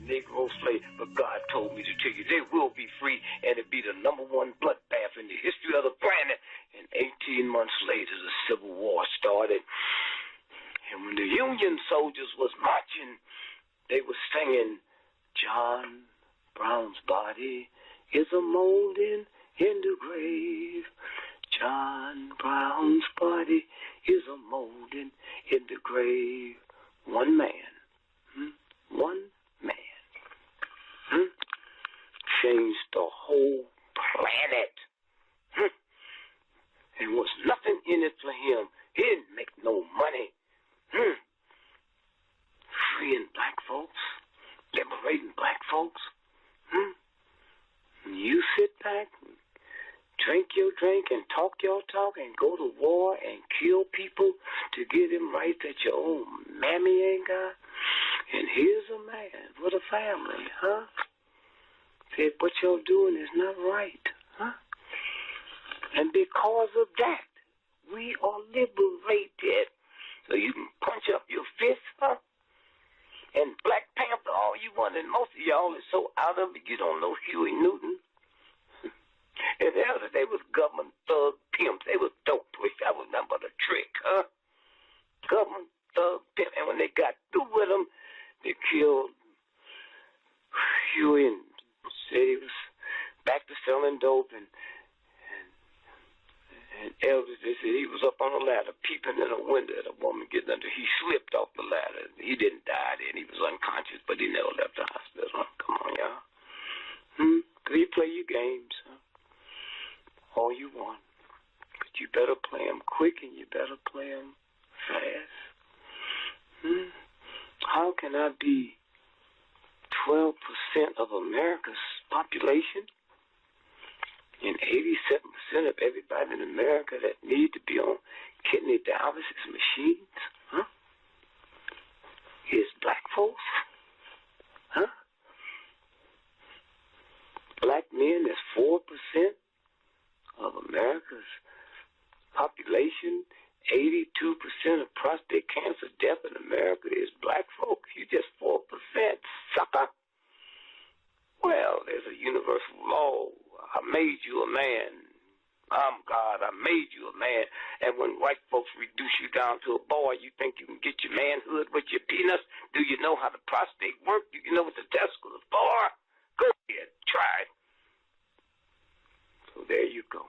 Negro slave. But God told me to tell you they will be free, and it'll be the #1 bloodbath in the history of the planet. And 18 months later, the Civil War started. And when the Union soldiers was marching, they were singing, John Brown's body is a molding in the grave. John Brown's body is a molding in the grave. One man, one man, changed the whole planet. There was nothing in it for him. He didn't make no money. Freeing black folks, liberating black folks. You sit back and drink your drink and talk your talk and go to war and kill people to get them right that your own mammy ain't got. And here's a man with a family, huh? Said what you're doing is not right, huh? And because of that, we are liberated. So you can punch up your fist, huh? And Black Panther, all you want, and most of y'all is so out of it, you don't know Huey Newton. And the other, they was government thug pimps. They was dope push. That was nothing but a trick, huh? Government thug pimp. And when they got through with them, they killed Huey and said he was back to selling dope. And elders, they said he was up on a ladder, peeping in a window at a woman getting under. He slipped off the ladder. He didn't die then. He was unconscious, but he never left the hospital. Come on, y'all. Cause you play your games, huh? All you want. But you better play them quick and you better play them fast. How can I be 12% of America's population and 87% of everybody in America that need to be on kidney dialysis machines? Huh? Is black folks? Huh? Black men is 4% of America's population. 82% of prostate cancer death in America is black folks. You just 4%, sucker. Well, there's a universal law. I made you a man. I'm God. I made you a man. And when white folks reduce you down to a boy, you think you can get your manhood with your penis? Do you know how the prostate works? Do you know what the testicles are for? Go ahead, try it. So there you go.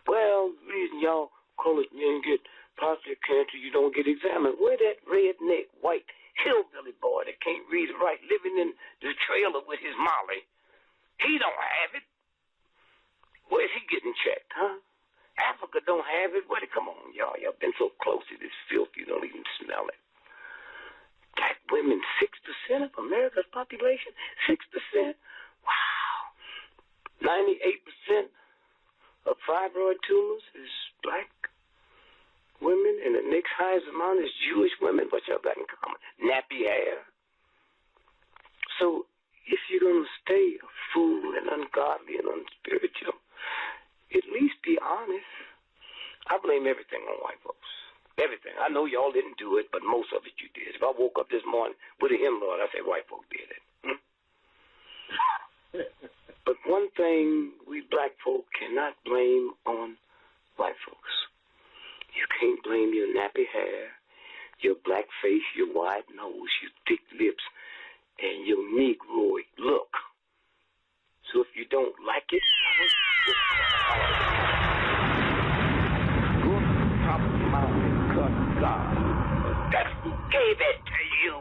Well, the reason y'all call it men get prostate cancer, you don't get examined. Where that redneck white hillbilly boy that can't read or write living in the trailer with his Molly? He don't have it. Where's he getting checked, huh? Africa don't have it. Where come on, y'all. Y'all been so close to this filth you don't even smell it. Black women, 6% of America's population? 6%? Wow. 98% of fibroid tumors is black women, and the next highest amount is Jewish women. What y'all got in common? Nappy hair. So if you're going to stay a fool and ungodly and unspiritual, at least be honest. I blame everything on white folks. Everything. I know y'all didn't do it, but most of it you did. If I woke up this morning with a hemorrhoid, I say white folks did it. But one thing we black folk cannot blame on white folks. You can't blame your nappy hair, your black face, your wide nose, your thick lips, and your Negroid look. So if you don't like it, go to the top of the mountain and cut God. That's who gave it to you.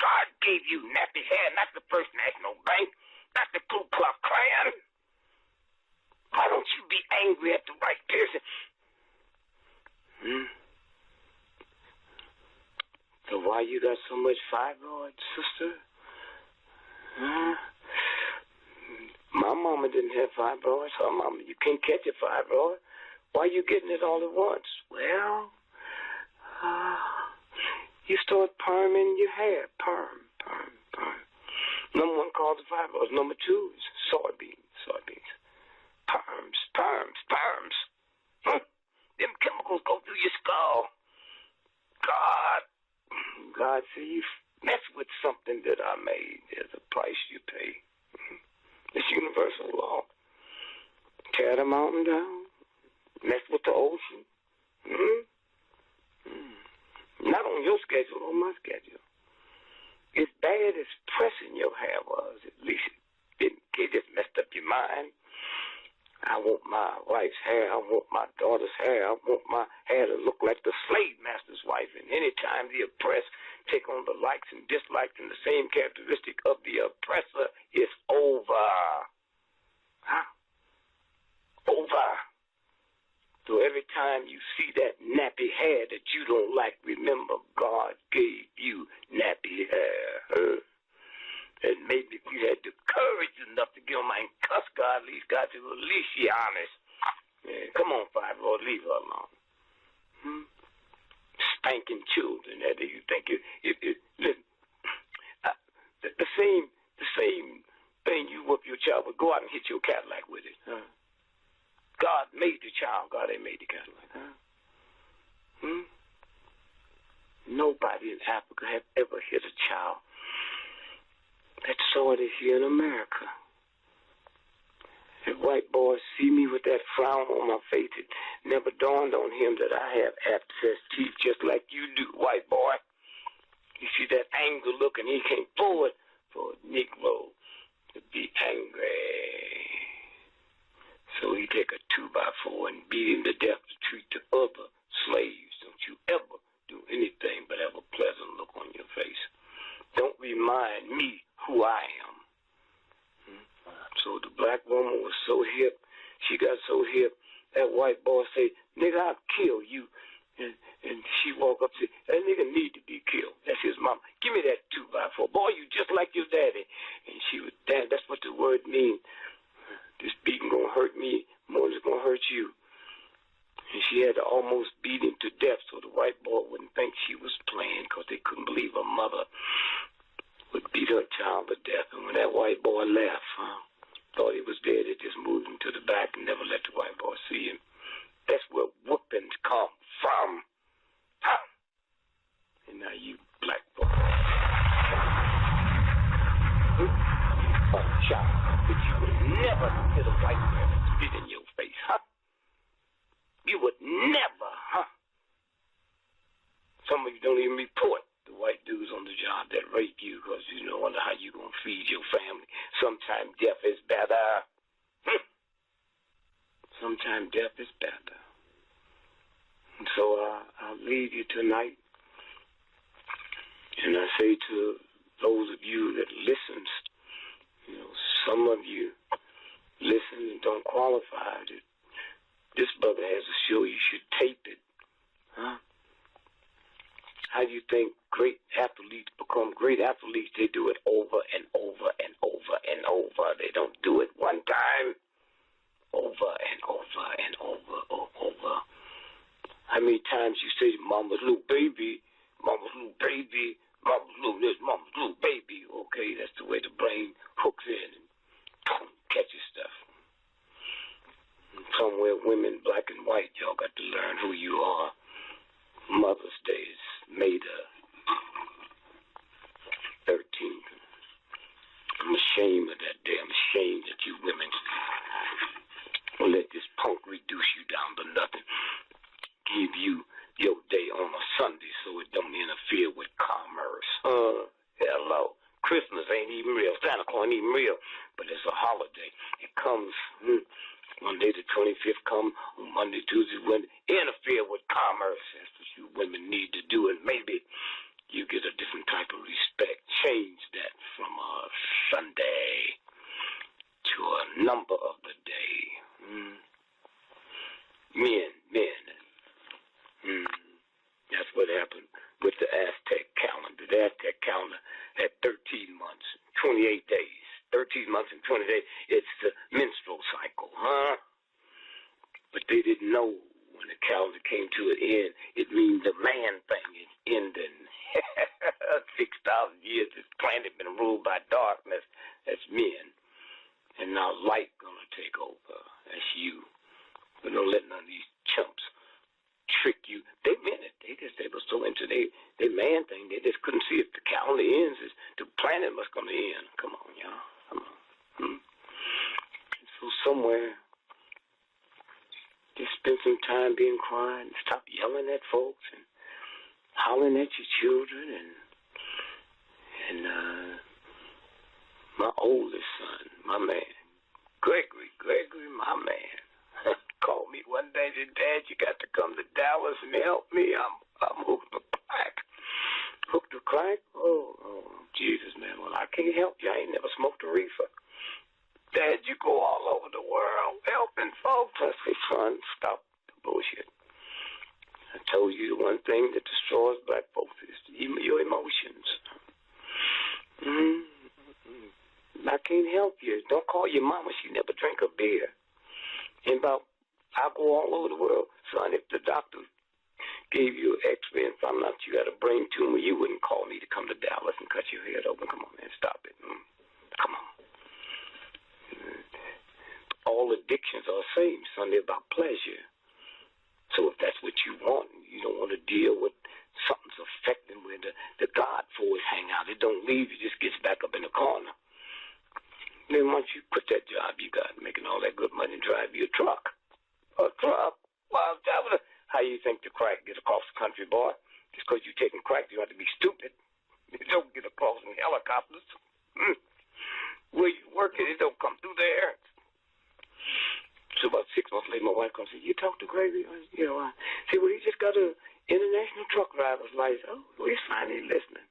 God gave you nappy hair, not the First National Bank, not the Ku Klux Klan. Why don't you be angry at the right person? So why you got so much fibroid, sister? My mama didn't have fibroids. Her mama, you can't catch a fibroid. Why you getting it all at once? Well, you start perming your hair. Perm. Number 1 cause of fibroids. Number 2 is soybeans. Perms. Them chemicals go through your skull. God said Mess with something that I made. There's a price you pay. It's universal law. Tear the mountain down. Mess with the ocean. Not on your schedule, on my schedule. As bad as pressing your hair was, at least it just messed up your mind. I want my wife's hair. I want my daughter's hair. I want my hair to look like the slave master's wife. And anytime the oppressed take on the likes and dislikes and the same characteristic of the oppressor, it's over. Over. So every time you see that nappy hair that you don't like, remember God gave you nappy hair. And maybe if you had the courage enough to get on my cuss God, at least got to release you honest. Yeah, come on, 5-Lord, leave her alone. Spanking children. That you think listen, the same thing you whoop your child with, go out and hit your Cadillac with it. God made the child. God ain't made the Cadillac. Nobody in Africa have ever hit a child that saw it here in America. If white boys see me with that frown on my face, it never dawned on him that I have abscess teeth just like you do, white boy. You see that anger look, and he came forward for a Negro to be angry. So he take a 2x4 and beat him to death to treat the other slaves. Don't you ever do anything but have a pleasant look on your face. Don't remind me who I am. So the black woman was so hip, she got so hip, that white boy say, nigga, I'll kill you. And she walk up and say, that nigga need to be killed. That's his mama. Give me that 2x4. Boy, you just like your daddy. And she was, damn, that's what the word means. This beating gonna hurt me more than it's gonna hurt you. And she had to almost beat him to death so the white boy wouldn't think she was playing, because they couldn't believe her mother would beat her child to death. And when that white boy left, thought he was dead, they just moved him to the back and never let the white boy see him. That's where whoopings come from. And now you black boy, a child that you would never hit a white man and spit in your face, You would never, Some of you don't even report the white dudes on the job that rape you, because you don't wonder how you going to feed your family. Sometimes death is better. Sometimes death is better. And so I'll leave you tonight. And I say to those of you that listens, some of you listen and don't qualify. This brother has a show. You should tape it. How do you think great athletes become great athletes? They do it over and over and over and over. They don't do it one time. Over and over and over. How many times you say, mama's little baby, mama's little baby, mama's little this, mama's little baby. Okay, that's the way the brain hooks in and catches stuff. And somewhere women, black and white, y'all got to learn who you are. Mother's Day is May the 13th. I'm ashamed of that day. I'm ashamed that you women will let this punk reduce you down to nothing. Give you your day on a Sunday so it don't interfere with commerce. Hello. Christmas ain't even real. Santa Claus ain't even real. But it's a holiday. It comes Monday the 25th, come on Monday, Tuesday, Wednesday. Interfere with commerce. That's what you women need to do. And maybe you get a different type of respect. Change that from a Sunday to a number of the day. Men. That's what happened with the Aztec calendar. The Aztec calendar had 13 months, 28 days. 13 months and 20 days. It's the menstrual cycle, But they didn't know when the calendar came to an end. It means the man thing is ending. 6,000 years this planet been ruled by darkness. That's men. And now light gonna take over. That's you. But don't let none of these chumps trick you. They meant it. They were so according to they man thing. They just couldn't see if the calendar ends. The planet was going to end. Come on, y'all. Come on. So somewhere, just spend some time being quiet and stop yelling at folks and hollering at your children. And my oldest son, my man, Gregory, my man, called me one day and said, Dad, you got to come to Dallas and help me. I'm hooked to crack. Hooked to crack? Oh, Jesus, man. Well, I can't help you. I ain't never smoked a reefer. Dad, you go all over the world helping folks. I say, son, stop the bullshit. I told you the one thing that destroys black folks is your emotions. I can't help you. Don't call your mama. She never drank a beer. And I go all over the world. Son, if the doctor gave you an x-ray and found out you had a brain tumor, you wouldn't call me to come to Dallas and cut your head open. Come on, man, stop it. Come on. All addictions are the same, son. They're about pleasure. So if that's what you want, you don't want to deal with something's affecting where the God force hang out. It don't leave. It just gets back up in the corner. Then once you quit that job you got, making all that good money, drive you a truck. A truck? Well, how you think the crack gets across the country, boy? Just because you're taking crack, you have to be stupid. It don't get across in helicopters. Where you working, it don't come through the air. So about 6 months later, my wife comes and said, you talk to Gregory? I said, well, he just got an international truck driver's license. Oh, well, he's finally listening.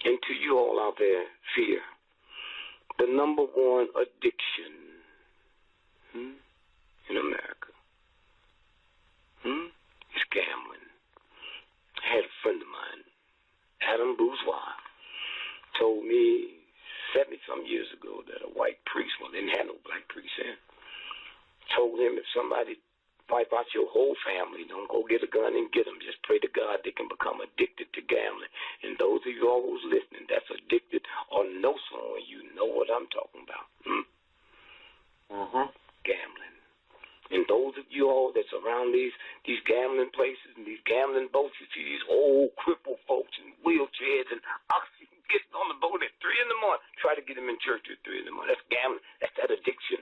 And to you all out there, fear. The number one addiction in America is gambling. I had a friend of mine, Adam Bourgeois, told me 70-some years ago that a white priest, well, they didn't have no black priest then, told him if somebody wipe out your whole family, don't go get a gun and get them. Just pray to God they can become addicted to gambling. And those of you all who's listening that's addicted or know someone, you know what I'm talking about. Gambling. And those of you all that's around these gambling places and these gambling boats, you see these old crippled folks in wheelchairs and oxygen getting on the boat at 3 in the morning. Try to get them in church at 3 in the morning. That's gambling. That's that addiction.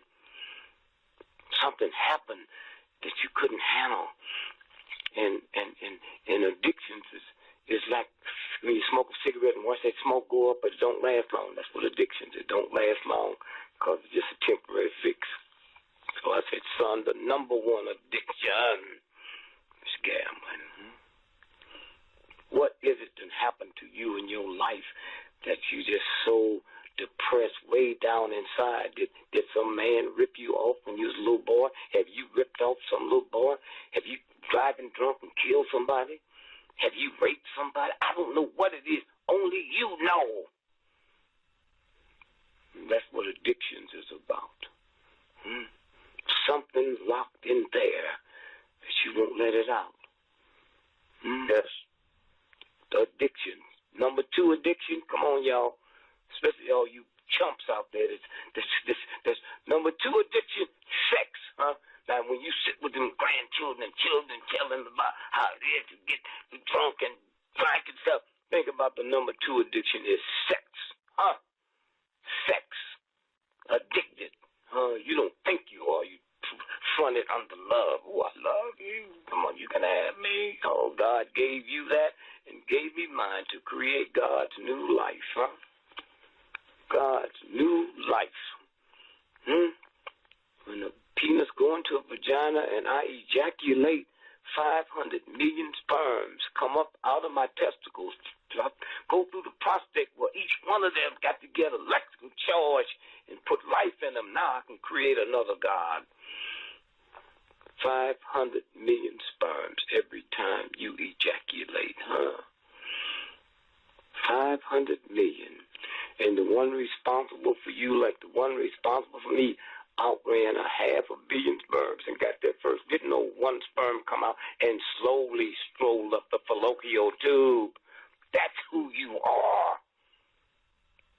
Something happened that you couldn't handle. And addictions is like when you smoke a cigarette and watch that smoke go up, but it don't last long. That's what addictions. It don't last long because it's just a temporary fix. So I said, son, the number one addiction is gambling. What is it that happened to you in your life that you just so depressed way down inside? Did some man rip you off when you was a little boy? Have you ripped off some little boy? Have you driving drunk and killed somebody? Have you raped somebody? I don't know what it is. Only you know. And that's what addictions is about. Something locked in there that you won't let it out. Yes. The addiction. Number 2 addiction. Come on, y'all. Especially all you chumps out there. That's number 2 addiction, sex. Now, when you sit with them grandchildren and children, tell them about how it is to get drunk and drink and stuff, think about the number 2 addiction is sex. Sex. Addicted. You don't think you are. You front it under love. Oh, I love you. Come on, you can have me. Oh, God gave you that and gave me mine to create God's new life. God's new life. When the penis go into a vagina and I ejaculate, 500 million sperms come up out of my testicles, go through the prostate where each one of them got to get electrical charge and put life in them. Now I can create another God. 500 million sperms every time you ejaculate, 500 million. And the one responsible for you, like the one responsible for me, outran 500 million sperms and got there first. Didn't know one sperm come out and slowly strolled up the fallopian tube. That's who you are.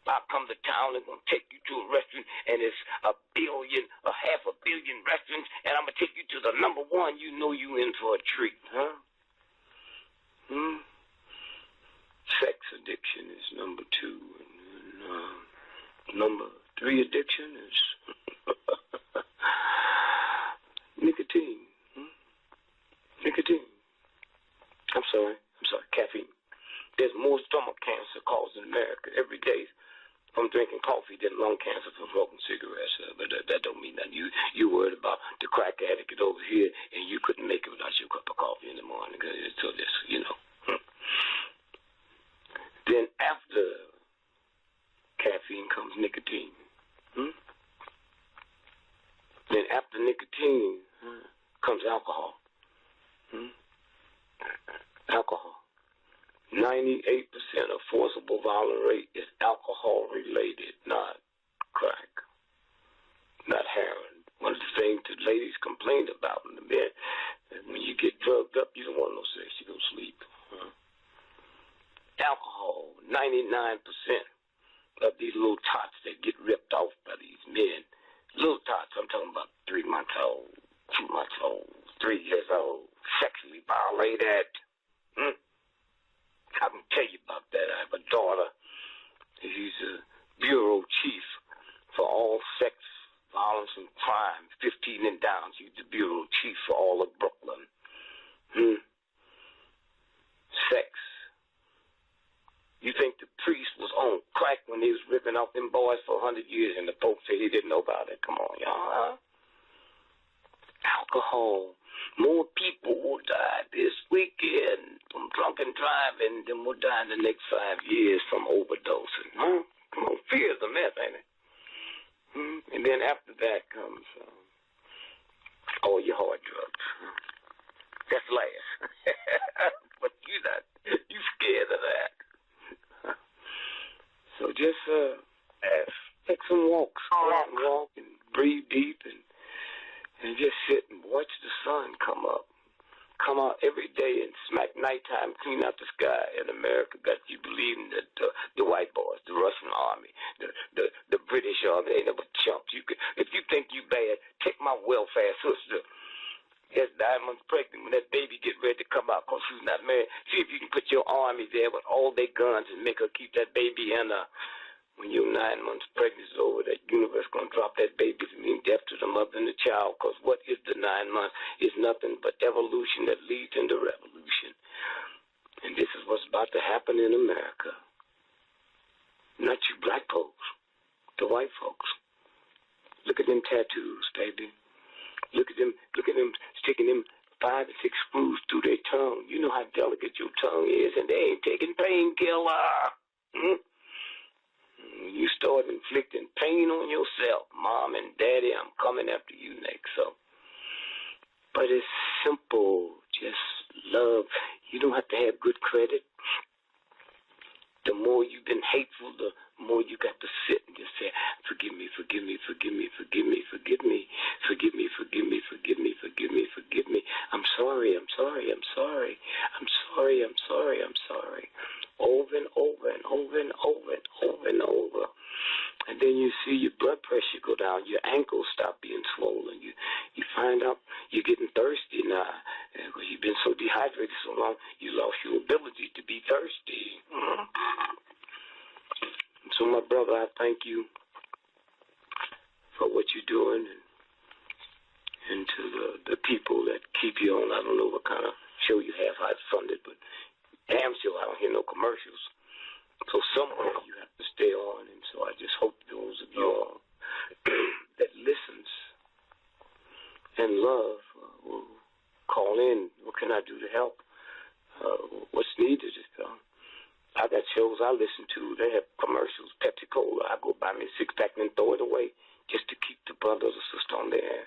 I'll come to town and gonna take you to a restaurant and it's 1 billion, 500 million restaurants, and I'm gonna take you to the number 1. You know you in for a treat, number 2. And number 3 addiction is nicotine. Nicotine. I'm sorry, caffeine. There's more stomach cancer caused in America every day from drinking coffee than lung cancer from smoking cigarettes. But that don't mean nothing. You worried about the crack addict over here, and you couldn't make it without your cup of coffee in the morning. So this, Then after caffeine comes nicotine. Then after nicotine comes alcohol. Alcohol. 98% of forcible violent rape is alcohol related, not crack, not heroin. One of the things that ladies complain about in the men, when you get drugged up, you don't want no sex, you go sleep. Alcohol, 99% of these little tots that get ripped off by these men, little tots, I'm talking about 3 months old, 2 months old, 3 years old, sexually violated. I can tell you about that. I have a daughter. He's a bureau chief for all sex, violence, and crime, 15 and down. He's the bureau chief for all of Brooklyn. Sex. You think the priest was on crack when he was ripping off them boys for 100 years and the folks say he didn't know about it? Come on, y'all. Alcohol. More people will die this weekend from drunken driving than will die in the next 5 years from overdosing. Come on, fear is a myth, ain't it? And then after that comes all your hard drugs. That's last. But you scared of that. So just take some walks, walk and breathe deep and just sit and watch the sun come up. Come out every day and smack nighttime, clean out the sky. And America got you believing that the white boys, the Russian army, the British army, they never chumps. If you think you bad, take my welfare sister. Yes, 9 months pregnant when that baby get ready to come out because she's not married. See if you can put your army there with all their guns and make her keep that baby in her. When you're 9 months pregnant is over, that universe going to drop that baby to mean death to the mother and the child, because what is the 9 months? Is nothing but evolution that leads into revolution. And this is what's about to happen in America. Not you black folks, the white folks. Look at them tattoos, baby. Look at them sticking them 5 and 6 screws through their tongue. You know how delicate your tongue is, and they ain't taking painkiller. You start inflicting pain on yourself, Mom and Daddy, I'm coming after you next. But it's simple, just love. You don't have to have good credit. The more you've been hateful, the more you got to sit and just say, forgive me, forgive me, forgive me, forgive me, forgive me, forgive me, forgive me, forgive me, forgive me, forgive me. I'm sorry, I'm sorry, I'm sorry, I'm sorry, I'm sorry, I'm sorry. Over and over and over and over and over and over. And then you see your blood pressure go down, your ankles stop being swollen. You find out you're getting thirsty now. Because you've been so dehydrated so long, you lost your ability to be thirsty. So, my brother, I thank you for what you're doing and to the people that keep you on. I don't know what kind of show you have, how it's funded, but damn sure I don't hear no commercials. So somewhere you have to stay on, and so I just hope those of you all that listens and love will call in. What can I do to help? What's needed? I got shows I listen to. They have commercials, Pepsi Cola. I go buy me a 6-pack and then throw it away just to keep the brothers or sister on the air.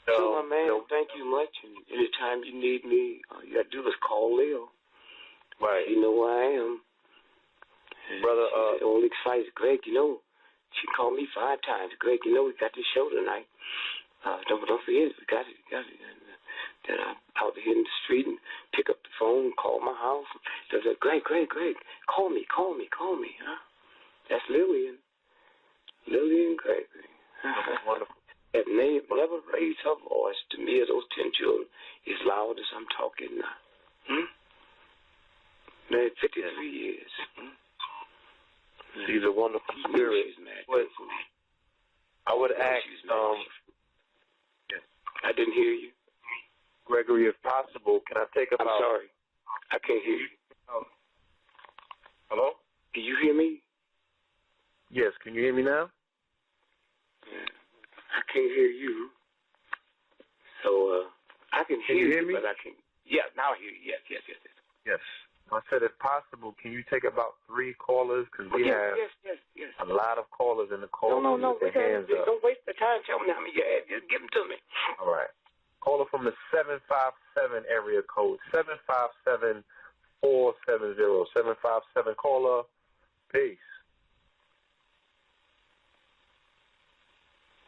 So, my man, thank you much. And anytime you need me, all you got to do is call Leo. Right. You know where I am. And brother, all excited. Greg, she called me 5 times. Greg, we got this show tonight. Don't forget, we got it. And then I'm out here in the street and pick up the phone, call my house. They say, Greg, call me. Huh? That's Lillian Gregory. Wonderful. That name never raised her voice to me or those 10 children as loud as I'm talking now. No, 53 years. She's a wonderful spirit. She's mad. I would ask, I didn't hear you. Gregory, if possible, can I take about... I'm sorry. I can't hear you. Hello? Can you hear me? Yes, can you hear me now? Yeah. I can't hear you. So, I can hear you, me? but I can't. Yeah, now I hear you. Yes. Yes. I said, if possible, can you take about 3 callers? Because we have a lot of callers in the call. No. With their hands up. Don't waste the time. Tell me how many you have. Just give them to me. All right. Caller from the 757 area code. 757-470. 757 caller. Peace.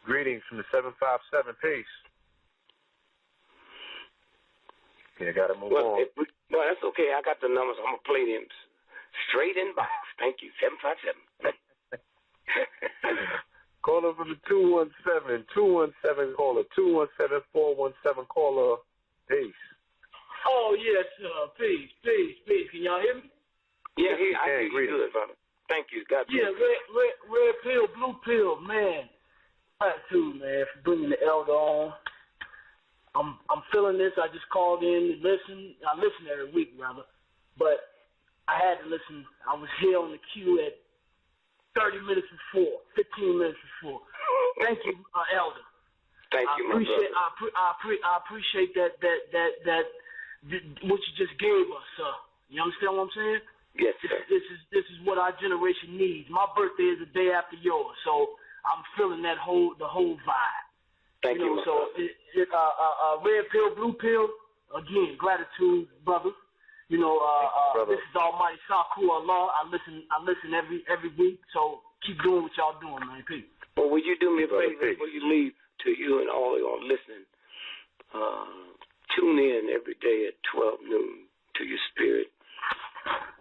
Greetings from the 757. Peace. Okay, I got to move on. Well, that's okay. I got the numbers. I'm going to play them straight in box. Thank you. 757. Caller from the 217. 217 caller. 217-417 caller. Peace. Oh, yes, peace. Can y'all hear me? Yeah, I hear you good, brother. Thank you. God bless. Yeah, red pill, blue pill, man. Gratitude, man, for bringing the elder on. I'm feeling this. I just called in to listen. I listen every week, rather. But I had to listen. I was here on the queue at 30 minutes before, 15 minutes before. Thank you, elder. Thank you, my brother. I appreciate that what you just gave us, sir. You understand what I'm saying? Yes, sir. This is what our generation needs. My birthday is the day after yours, so I'm feeling the whole vibe. Thank you, my so red pill, blue pill. Again, gratitude, brother. This is Almighty Saku Allah. I listen every week. So keep doing what y'all doing, man. Peace. Well, would you do me a favor before you leave? To you and all of y'all listening, tune in every day at 12 noon to your spirit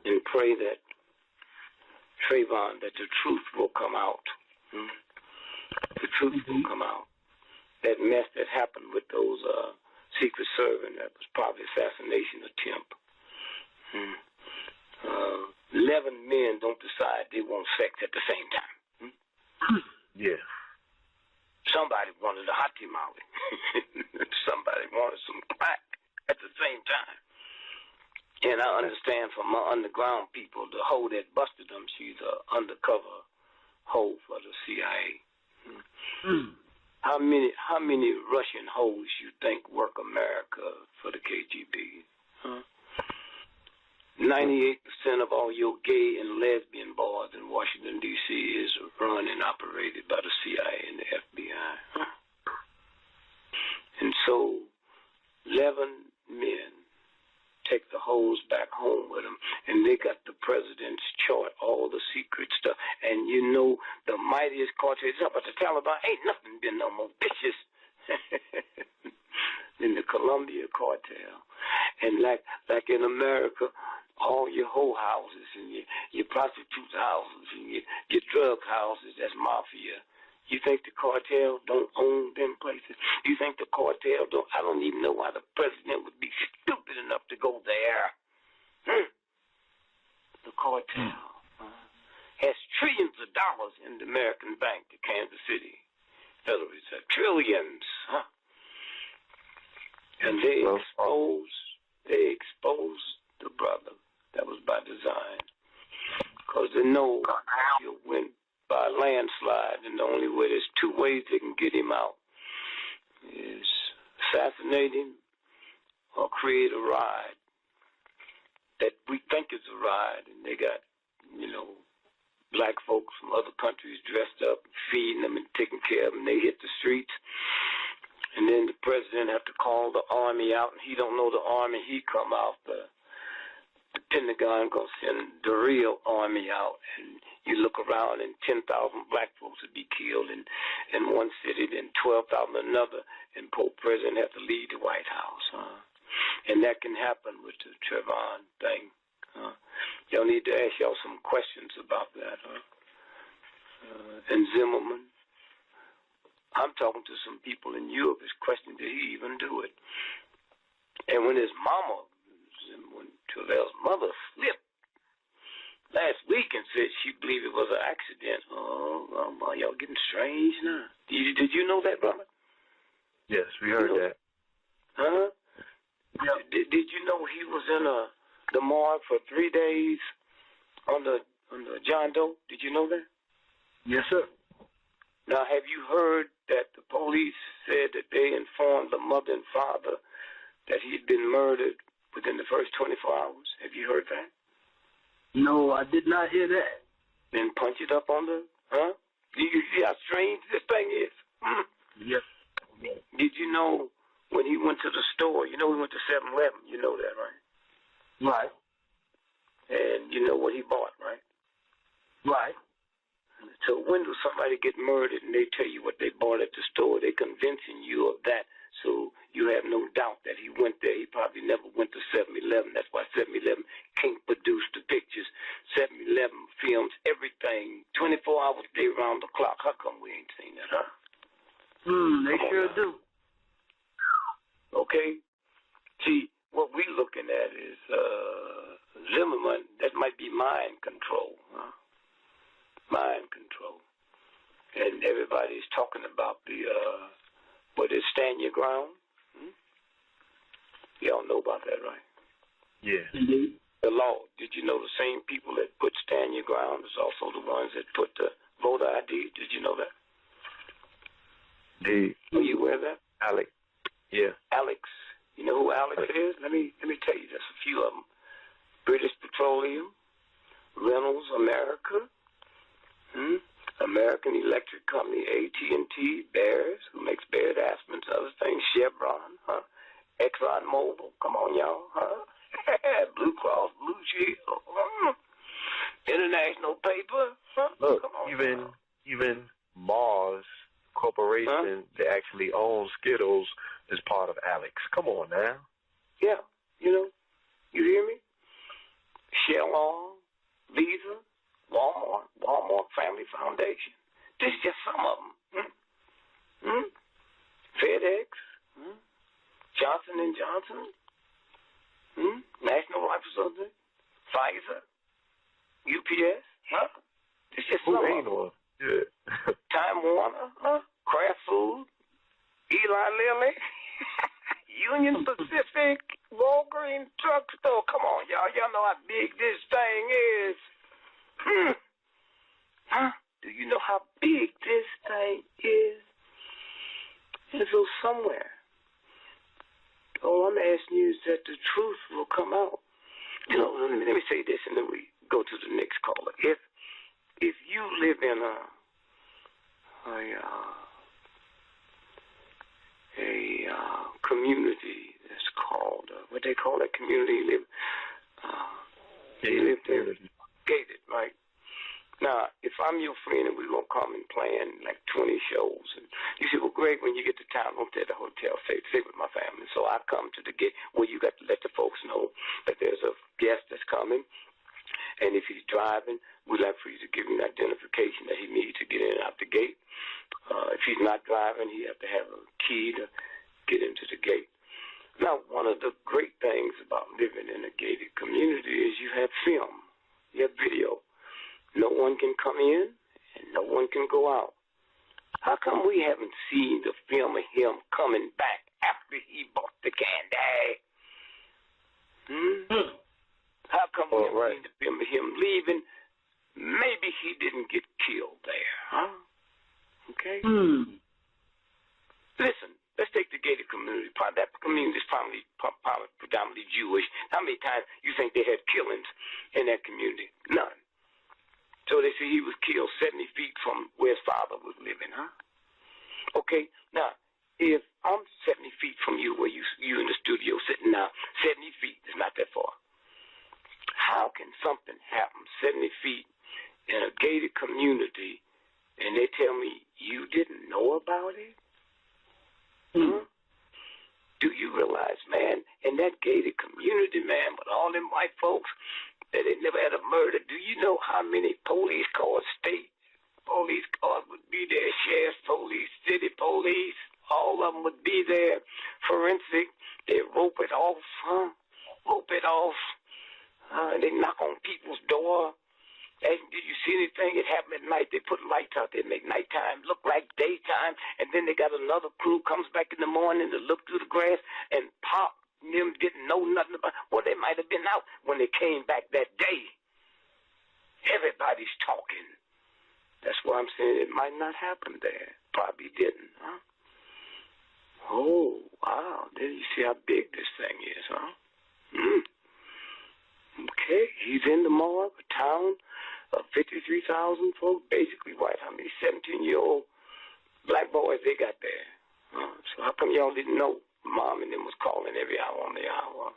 and pray that Trayvon, that the truth will come out. The truth will come out. That mess that happened with those Secret Service, that was probably assassination attempt. 11 men don't decide they want sex at the same time. Yeah. Somebody wanted a hot tamale. Somebody wanted some crack at the same time. And I understand from my underground people, the hoe that busted them, she's an undercover hoe for the CIA. How many Russian hoes you think work America for the KGB? 98% of all your gay and lesbian bars in Washington, D.C. is run and operated by the CIA and the FBI. And so 11 men take the hoes back home with them, and they got the president's chart, all the secret stuff. And you know the mightiest cartel, about the Taliban, ain't nothing been no more vicious than the Columbia cartel. And like in America, all your hoe houses and your prostitute houses and your drug houses, that's mafia. You think the cartel don't own them places? You think the cartel don't? I don't even know why the president would be stupid enough to go there. The cartel has trillions of dollars in the American Bank, the Kansas City Federal Reserve. Trillions, And they exposed the brother. That was by design. Because they know he'll win by a landslide, and the only way, there's 2 ways they can get him out, is assassinate him or create a ride that we think is a ride, and they got, black folks from other countries dressed up, feeding them and taking care of them. They hit the streets, and then the president have to call the army out, and he don't know the army. He come out, the Pentagon gonna send the real army out, and you look around and 10,000 black folks would be killed in one city, then 12,000 another, and Pope President have to leave the White House. And that can happen with the Trayvon thing. Y'all need to ask y'all some questions about that. And Zimmerman, I'm talking to some people in Europe, is questioning did he even do it. And when his mama, when Terrell's mother slipped last week and said she believed it was an accident. Oh, y'all getting strange now. Did you know that, brother? Yes, we heard that. Huh? Yeah. Did you know he was in the morgue for 3 days on the John Doe? Did you know that? Yes, sir. Now, have you heard that the police said that they informed the mother and father that he'd been murdered within the first 24 hours? Have you heard that? No, I did not hear that. Then punch it up on the, huh? You see how strange this thing is? Yes. Did you know when he went to the store, he went to 7-Eleven, you know that, right? Right. And you know what he bought, right? Right. So when do somebody get murdered and they tell you what they bought at the store, they're convincing you of that, so you have no doubt that he went there. He probably never went to 7-Eleven. That's why 7-Eleven can't produce the pictures. 7-Eleven films everything 24 hours a day around the clock. How come we ain't seen that, huh? They sure do. Okay? See, what we looking at is Zimmerman. That might be mind control, huh? Mind control. And everybody's talking about what is stand your ground? Y'all know about that, right? Yeah. Indeed. The law. Did you know the same people that put stand your ground is also the ones that put the voter ID? Did you know that? Are you aware of that? Alex. Yeah. Alex. You know who Alex is? Let me tell you just a few of them. British Petroleum, Reynolds America, American Electric Company, AT&T, Bears, who makes Bears aspirins, other things, Chevron, huh? Exxon Mobil, come on, y'all, huh? Blue Cross, Blue Shield, International Paper, huh? Look, come on, even Mars Corporation that actually owns Skittles is part of Alex. Come on now. Yeah, you hear me? Shell Oil, Visa, Walmart Family Foundation. This is just some of them. FedEx, Johnson & Johnson, National Rifle Association, Pfizer, UPS, huh? This is just some of them. Yeah. Time Warner, Kraft Food, Eli Lilly, Union Pacific, Walgreens Drug Store. Come on, y'all. Y'all know how big this thing is. Do you know how big this thing is? And so somewhere, all I'm asking you is that the truth will come out. Let me say this, and then we go to the next caller. If you live in a community that's called what they call that community you live there, gated, right? Now, if I'm your friend and we're gonna come and plan like 20 shows, and you say, well, Greg, when you get to town, don't stay at the hotel, stay with my family. So I come to the gate. Well, you got to let the folks know that there's a guest that's coming. And if he's driving, we'd like for you to give him identification that he needs to get in and out the gate. If he's not driving, he has to have a key to get into the gate. Now, one of the great things about living in a gated community is you have film, you have video. No one can come in and no one can go out. How come we haven't seen the film of him coming back after he bought the candy? How come we haven't seen the film of him leaving? Maybe he didn't get killed there, huh? Okay? Listen, let's take the gated community. That community is probably predominantly Jewish. How many times you think they had killings in that community? None. So they say he was killed 70 feet from where his father was living, huh? Okay, now, if I'm 70 feet from you, where you in the studio sitting now, 70 feet, it's not that far. How can something happen 70 feet in a gated community and they tell me you didn't know about it? Do you realize, man, in that gated community, man, with all them white folks, that they never had a murder, do you know how many police cars, state police cars would be there, sheriff's police, city police, all of them would be there, forensic, they rope it off, and they knock on people's door, And did you see anything? It happened at night. They put lights out there, make nighttime look like daytime, and then they got another crew comes back in the morning to look through the grass, and Pop and them didn't know nothing about. Well, they might have been out when they came back that day. Everybody's talking. That's why I'm saying it might not happen there. Probably didn't, huh? Oh, wow. Then you see how big this thing is, huh? Okay, he's in the morgue, a town of 53,000 folks, basically white. How many 17-year-old black boys they got there? So how come y'all didn't know? Mom and them was calling every hour on the hour.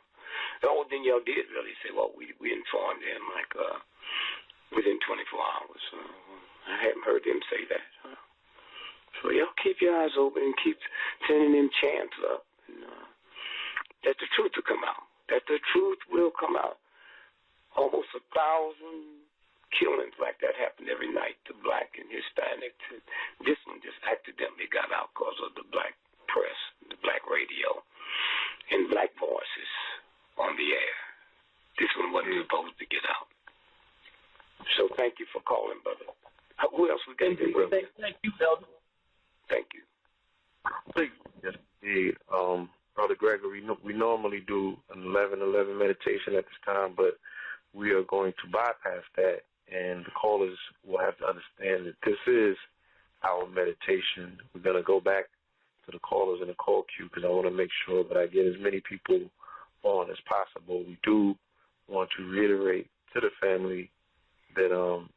The only thing y'all did really say, well, we informed them like within 24 hours. I haven't heard them say that. So y'all keep your eyes open and keep sending them chants up. And, that the truth will come out. That the truth will come out. Almost 1,000 killings like that happen every night to black and Hispanic. This one just accidentally got out because of the black press, the black radio, and black voices on the air. This one wasn't supposed to get out. So thank you for calling, brother. Who else we got? Thank you, Elder. Thank you. Yes, indeed. Brother Gregory, we normally do an 11:11 meditation at this time, but we are going to bypass that, and the callers will have to understand that this is our meditation. We're going to go back to the callers in the call queue because I want to make sure that I get as many people on as possible. We do want to reiterate to the family that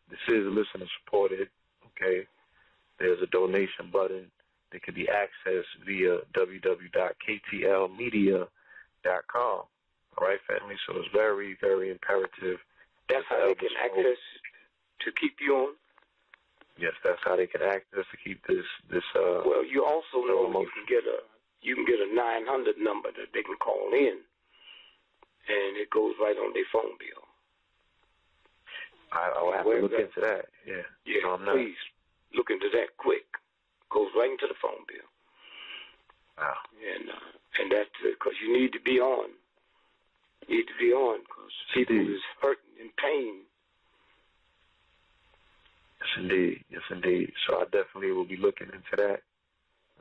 this is listener supported, okay? There's a donation button that can be accessed via www.ktlmedia.com. All right, family? So it's very, very imperative. That's how they can access to keep you on? Yes, that's how they can access to keep this. Well, you also know you can get a 900 number that they can call in, and it goes right on their phone bill. I'll have to look into that. Yeah. Yeah, please look into that quick. Goes right into the phone bill. Wow. And that's because you need to be on. You need to be on because people is hurting in pain. Yes, indeed. Yes, indeed. So I definitely will be looking into that.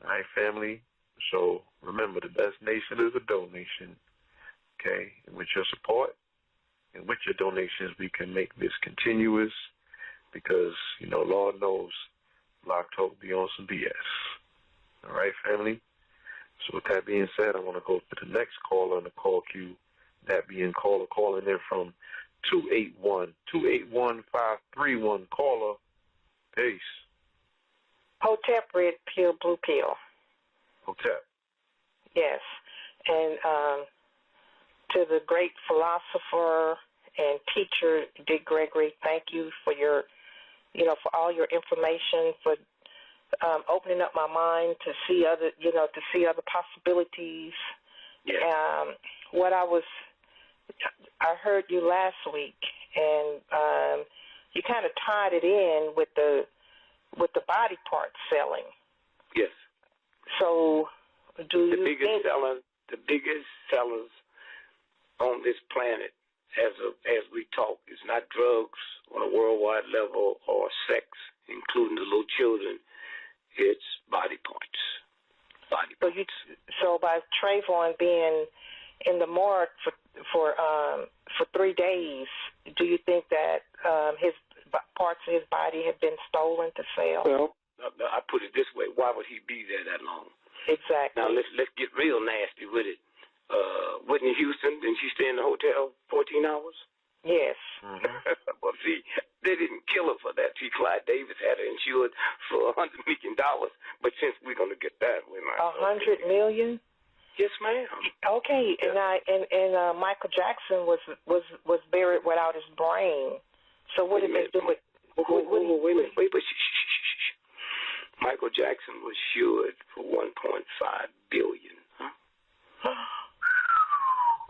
All right, family. So remember, the best nation is a donation. Okay? And with your support and with your donations, we can make this continuous because, Lord knows, Block Talk be on some BS. All right, family? So with that being said, I want to go to the next caller in the call queue, that being caller calling in from 281-531. Caller, peace. Hotep, red pill, blue pill. Hotep. Yes. And to the great philosopher and teacher, Dick Gregory, thank you for your, for all your information, for opening up my mind to see other, to see other possibilities. Yeah. I heard you last week, and you kind of tied it in with the body part selling. Yes. So, the biggest sellers on this planet, as we talk, is not drugs on a worldwide level or sex, including the little children. It's body parts. So by Trayvon being in the morgue for 3 days, do you think that his parts of his body have been stolen to sell? Well, I put it this way: why would he be there that long? Exactly. Now let's get real nasty with it. Whitney Houston, didn't she stay in the hotel 14 hours? Yes. Mm-hmm. Well, see, they didn't kill her for that. See, Clyde Davis had her insured for $100 million, but since we're going to get that, we're not. $100 million? Yes, ma'am. Okay, yeah. and Michael Jackson was buried without his brain. So what did they do with? Wait a minute. Shh. Michael Jackson was sued for $1.5 billion. Huh?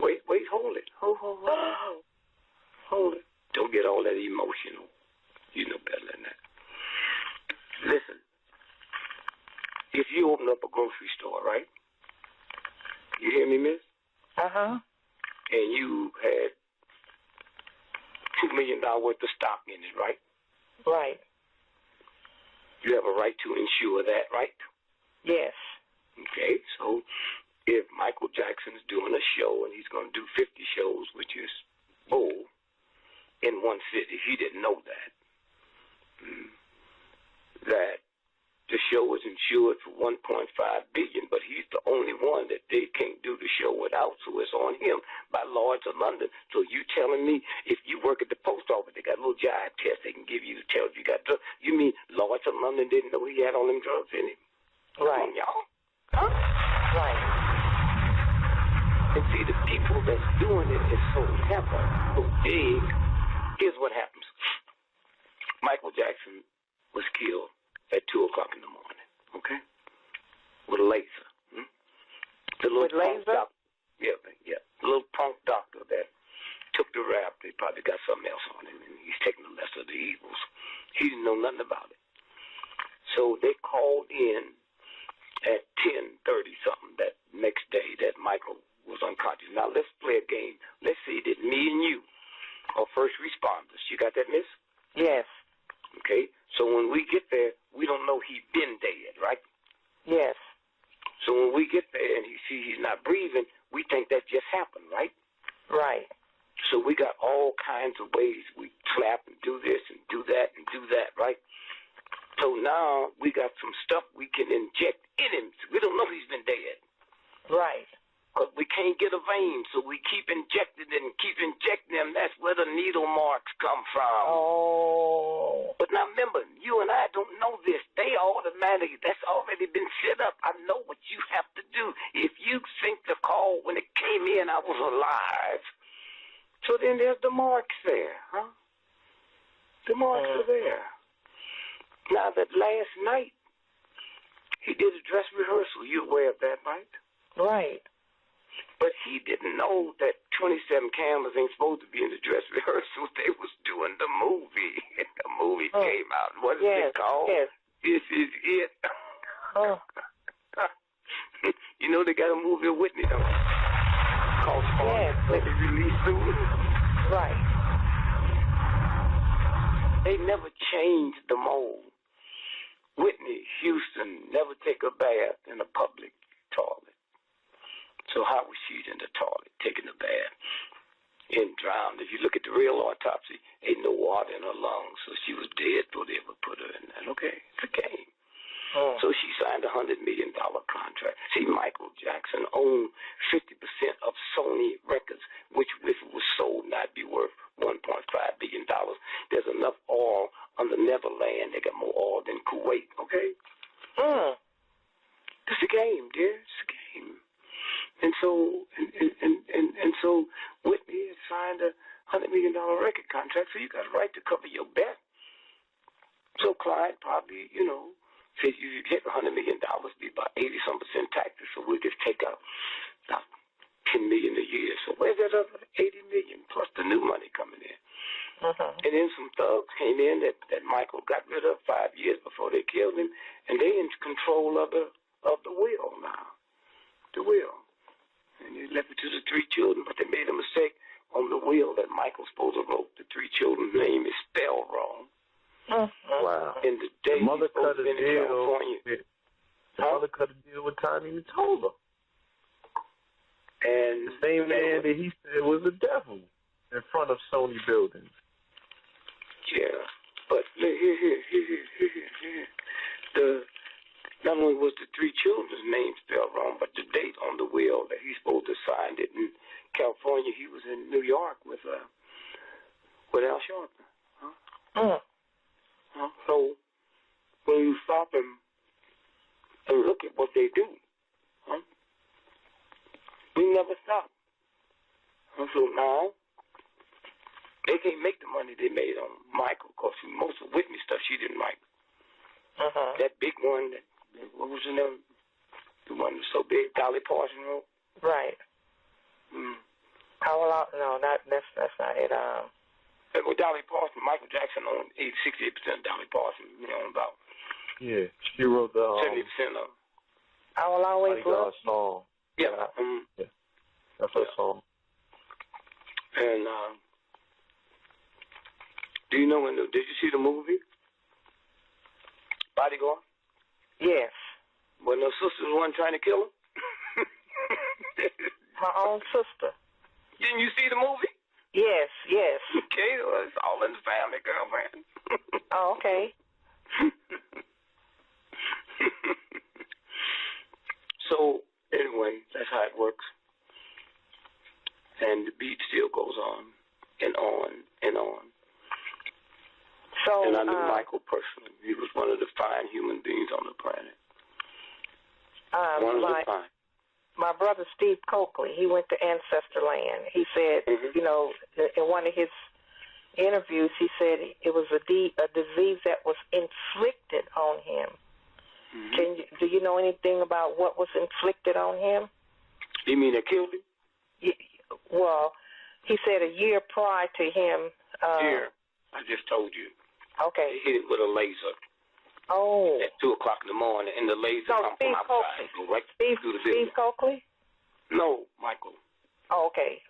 Wait, hold it. Hold it. Don't get all that emotional. You know better than that. Listen, if you open up a grocery store, right? You hear me, miss? Uh-huh. And you had 2 $2 million worth of stock in it, right? Right. You have a right to insure that, right? Yes. Okay, so if Michael Jackson's doing a show and he's going to do 50 shows, which is bull, in one city, he didn't know that. That the show was insured for $1.5 billion, but he's the only one that they can't do the show without, so it's on him by Lloyd's of London. So you telling me if you work at the post office, they got a little jive test they can give you to tell if you got drugs. You mean Lloyd's of London didn't know he had all them drugs in him? Right. Come on, y'all. Huh? Right. And see, the people that's doing it is so clever, so big. Here's what happens. Michael Jackson was killed at 2 o'clock in the morning, okay? With a laser. The little With laser? Yeah. The little punk doctor that took the rap, they probably got something else on him, and he's taking the lesser of the evils. He didn't know nothing about it. So they called in at 10:30 something that next day that Michael was unconscious. Now let's play a game. Let's say that me and you are first responders. You got that, miss? Yes. Okay, so when we get there, we don't know he's been dead, right? Yes. So when we get there and he see he's not breathing, we think that just happened, right? Right. So we got all kinds of ways. We clap and do this and do that and do that, right? So now we got some stuff we can inject in him. We don't know he's been dead. Right. Because we can't get a vein, so we keep injecting it and keep injecting them. That's where the needle marks come from. Oh. But now remember, you and I don't know this. They automatically, that's already been set up. I know what you have to do. If you think the call when it came in, I was alive. So then there's the marks there, huh? The marks are there. Now that last night, he did a dress rehearsal. You aware of that, right? Right. But he didn't know that 27 cameras ain't supposed to be in the dress rehearsal. They was doing the movie. The movie came out. What is it called? Yes. This Is It. You know they got a movie with Whitney, don't they? Called Spark. Yes. They released soon. Right. They never changed the mold. Whitney Houston never take a bath in a public toilet. So how was she in the toilet, taking a bath and drowned? If you look at the real autopsy, ain't no water in her lungs, so she was dead before they ever put her in that. Okay, it's a game. So she signed a $100 million contract. See, Michael Jackson owned 50% of Sony Records, which if it was sold, not be worth $1.5 billion. There's enough oil on the Neverland. They got more oil than Kuwait, okay? It's a game, dear. It's a game. And so, and so Whitney had signed a $100 million record contract, so you got a right to cover your bet. So Clyde probably, said you hit $100 million, be about 80-some% taxes, so we'll just take out about $10 million a year. So where's that other $80 million plus the new money coming in? And then some thugs came in that Michael got rid of 5 years before they killed him, and they in control of the will now, the will. And they left it to the 3 children, but they made a mistake on the will that Michael supposed to wrote. The 3 children's name is spelled wrong. Wow. And the day mother cut a in California. The mother cut a deal with Tommy and told her. And the same man that he said was the devil in front of Sony buildings. Yeah, but here. Not only was the 3 children's names spelled wrong, but the date on the will that he's supposed to sign it in California, he was in New York with Al Sharpton. So when you stop and look at what they do, we never stop. So now they can't make the money they made on Michael, because most of Whitney stuff she didn't write. That big one, what was the name? The one that was so big, Dolly Parton wrote. Right. No, that's not it. Well, Dolly Parton, Michael Jackson owned 68% of Dolly Parton. About. Yeah, she wrote the 70% of. I Will Always Love You. Song. Yeah. That's her song. And Do you know did you see the movie Bodyguard? Yes. When those sisters weren't trying to kill him? My own sister. Didn't you see the movie? Yes, yes. Okay, well, it's all in the family, girlfriend. Oh, okay. So, anyway, that's how it works. And the beat still goes on and on and on. So, and I knew Michael personally. He was one of the fine human beings on the planet. My brother Steve Coakley, he went to Ancestor Land. He said, you know, in one of his interviews, he said it was a disease that was inflicted on him. Do you know anything about what was inflicted on him? You mean it killed him? Well, he said a year prior to him. Year. I just told you. Okay. They hit it with a laser. Oh. At 2 o'clock in the morning, and the laser come from outside. Go right through the building. Steve Coakley? No, Michael. Oh, okay.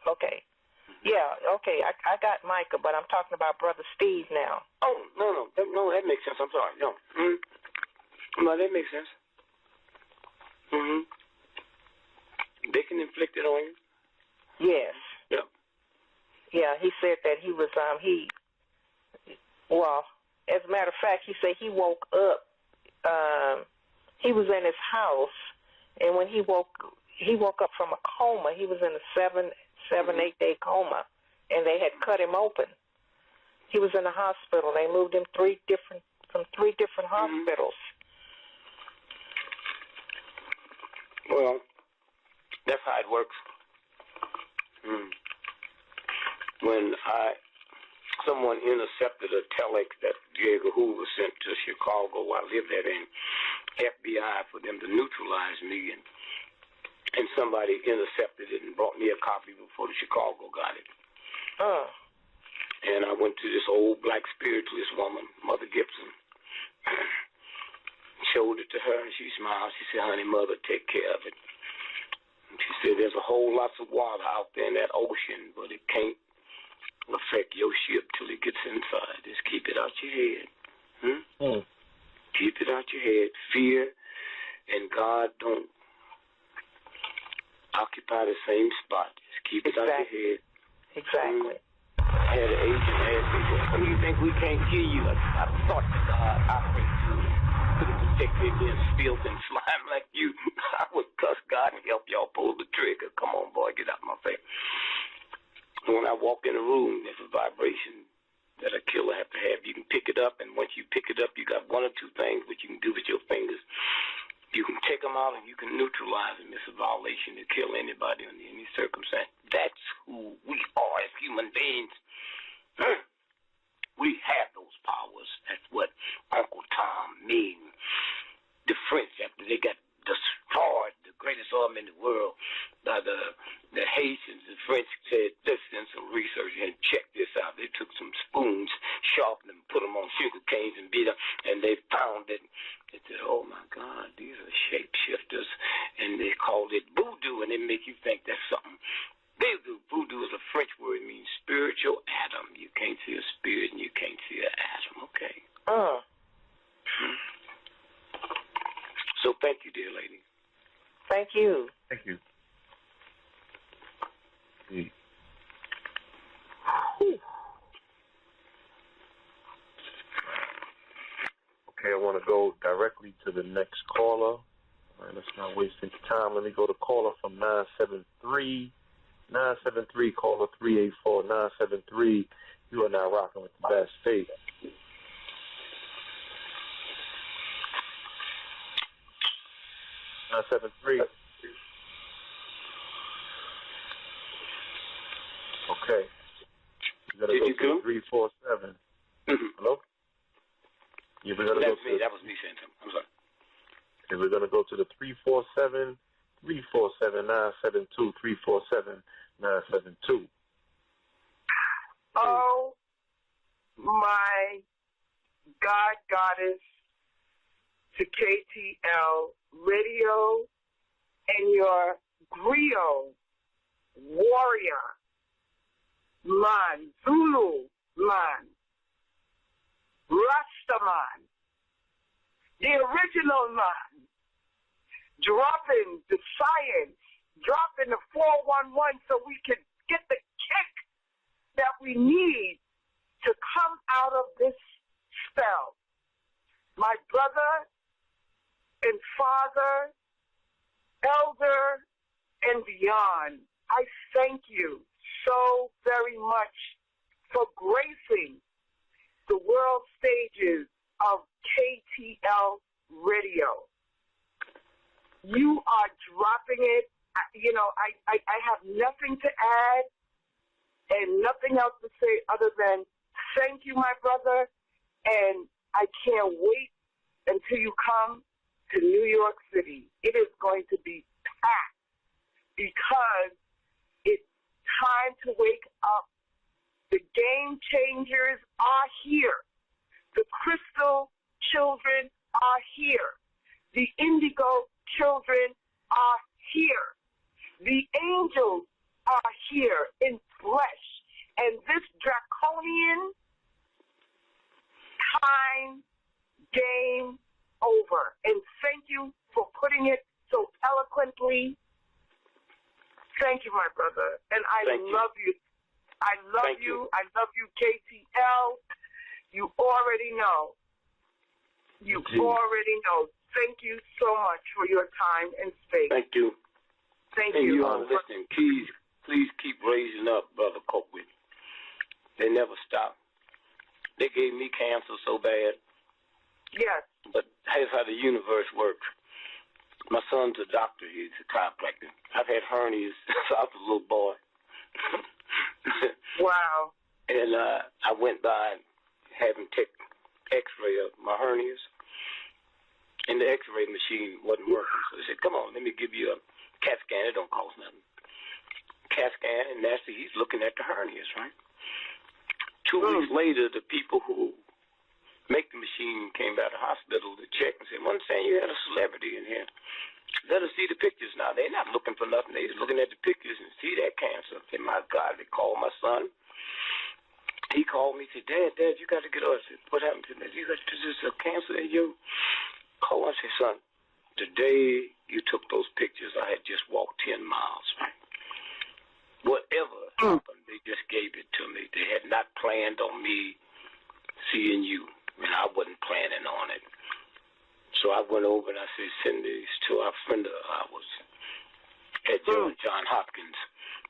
Yeah, okay. I got Micah, but I'm talking about Brother Steve now. Oh, no, that makes sense. I'm sorry. No. No, that makes sense. They can inflict it on you? Yes. Yeah. Yeah, he said that he was, well, as a matter of fact, he said he woke up, he was in his house, and when he woke up from a coma. He was in a 8 day coma, and they had cut him open. He was in a hospital. They moved him from three different hospitals. Well, that's how it works. When someone intercepted a telex that J. Edgar Hoover sent to Chicago, I lived there in FBI for them to neutralize me, and somebody intercepted it and brought me a copy before the Chicago got it. And I went to this old black spiritualist woman, Mother Gibson, showed it to her, and she smiled. She said, "Honey, Mother, take care of it." And she said, "There's a whole lot of water out there in that ocean, but it can't affect your ship till it gets inside. Just keep it out your head. Keep it out your head. Fear and God don't occupy the same spot. Just keep it out your head." Exactly. I had an agent ask me, "What do you think we can't kill you?" I thought that God operates to protect me against filth and slime like you. I would cuss God and help y'all pull the trigger. Come on, boy, get out my face. When I walk in a room, there's a vibration that a killer have to have. You can pick it up, and once you pick it up, you got one or two things that you can do with your fingers. You can take them out, and you can neutralize them. It's a violation to kill anybody under any circumstance. That's who we are as human beings. We have those powers. That's what Uncle Tom made the French after they got destroyed, the greatest army in the world, by the Haitians. The French said, "Let's do some research and check this out." They took some spoons, sharpened them, put them on sugar canes and beat them, and they found that. They said, "Oh my God, these are shapeshifters," and they called it voodoo, and they make you think that's something. Voodoo is a French word. It means spiritual atom. You can't see a spirit and you can't see an atom, okay? So thank you, dear lady. Thank you. Thank you. Okay, I want to go directly to the next caller. All right, let's not waste any time. Let me go to caller from 973. 973, caller 384. 973, you are now rocking with the best faith. Okay. You're going to go to 347. Hello? Yeah, we're gonna That's me. That was me saying something. I'm sorry. Okay, we're going to go to the 347, 972, 347, 972. Oh, my God, Goddess, to KTL Radio and your griot warrior, man, Zulu man, Rastaman, the original man, dropping the science, dropping the 411 so we can get the kick that we need to come out of this spell. My brother and father, elder, and beyond, I thank you so very much for gracing the world stages of KTL Radio. You are dropping it. I have nothing to add and nothing else to say other than thank you, my brother, and I can't wait until you come to New York City. It is going to be packed because it's time to wake up. The game changers are here. The crystal children are here. The indigo children are here. The angels are here in flesh. And this draconian time game over. And thank you for putting it so eloquently. Thank you, my brother. And I love you. I love you. I love you, KTL. You already know. You already know. Thank you so much for your time and space. Thank you. Thank and you. You are listening. Please keep raising up, Brother Copeland. They never stop. They gave me cancer so bad. Yes. But here's how the universe works. My son's a doctor. He's a chiropractor. I've had hernias since I was a little boy. Wow. And I went by and had him take x-ray of my hernias. And the x-ray machine wasn't working. So they said, come on, let me give you a CAT scan. It don't cost nothing. CAT scan, and that's he's looking at the hernias, right? 2 weeks later, the people who make the machine came by the hospital to check and said, one saying you had a celebrity in here. Let us see the pictures now. They're not looking for nothing. They're just looking at the pictures and see that cancer. I said, my God, they called my son. He called me and said, Dad, you got to get us. I said, what happened to me? You got this a cancer in you. Oh, I said, son, the day you took those pictures, I had just walked 10 miles, right? Whatever happened, they just gave it to me. They had not planned on me seeing you, and I wasn't planning on it. So I went over and I said, send these to our friend of ours at John Hopkins.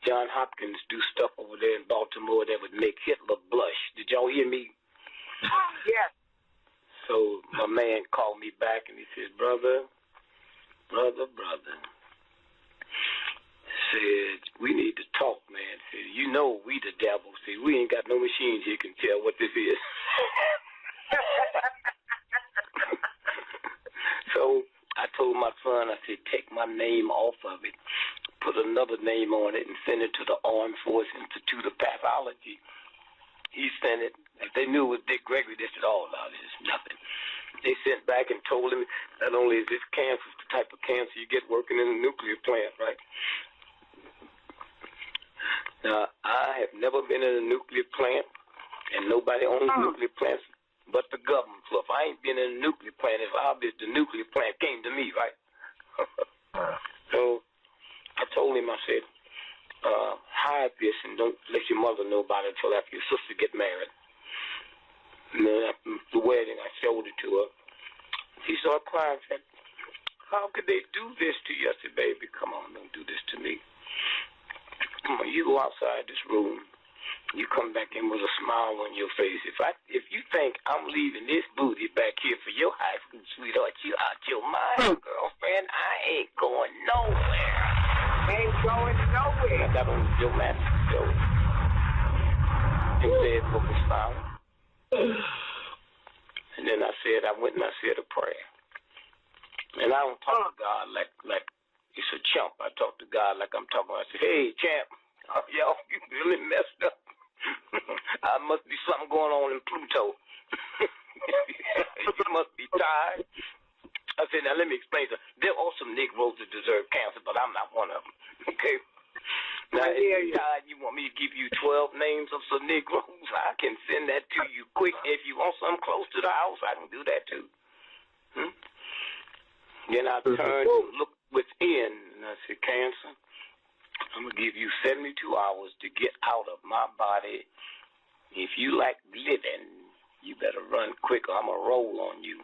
John Hopkins do stuff over there in Baltimore that would make Hitler blush. Did y'all hear me? Yes. So my man called me back and he said, brother, said, we need to talk, man. Said, you know we the devil. Said, we ain't got no machines here can tell what this is. So I told my son, I said, take my name off of it, put another name on it, and send it to the Armed Forces Institute of Pathology. He sent it. If they knew it was Dick Gregory, they said, oh, no, this is nothing. They sent back and told him not only is this cancer the type of cancer you get working in a nuclear plant, right? Now, I have never been in a nuclear plant, and nobody owns nuclear plants but the government. So if I ain't been in a nuclear plant, it's obvious the nuclear plant came to me, right? So I told him, I said, hide this and don't let your mother know about it until after your sister get married. And then after the wedding, I showed it to her. She started crying and said, how could they do this to you? I said, baby, come on, don't do this to me. Come on, you go outside this room. You come back in with a smile on your face. If you think I'm leaving this booty back here for your high school sweetheart, you out your mind, girlfriend. I ain't going nowhere. Ain't going nowhere. I got on the Joe Matthews show and said what was found. And then I went and I said a prayer. And I don't talk to God like it's a chump. I talk to God like I'm talking. I say, hey, champ, y'all, you really messed up. I must be something going on in Pluto. You must be tired. I said, now let me explain something. There are some Negroes that deserve cancer, but I'm not one of them. Okay? Now, if you're tired, you want me to give you 12 names of some Negroes. I can send that to you quick. If you want something close to the house, I can do that too. Then I turned and looked within, and I said, Cancer, I'm going to give you 72 hours to get out of my body. If you like living, you better run quick or I'm going to roll on you.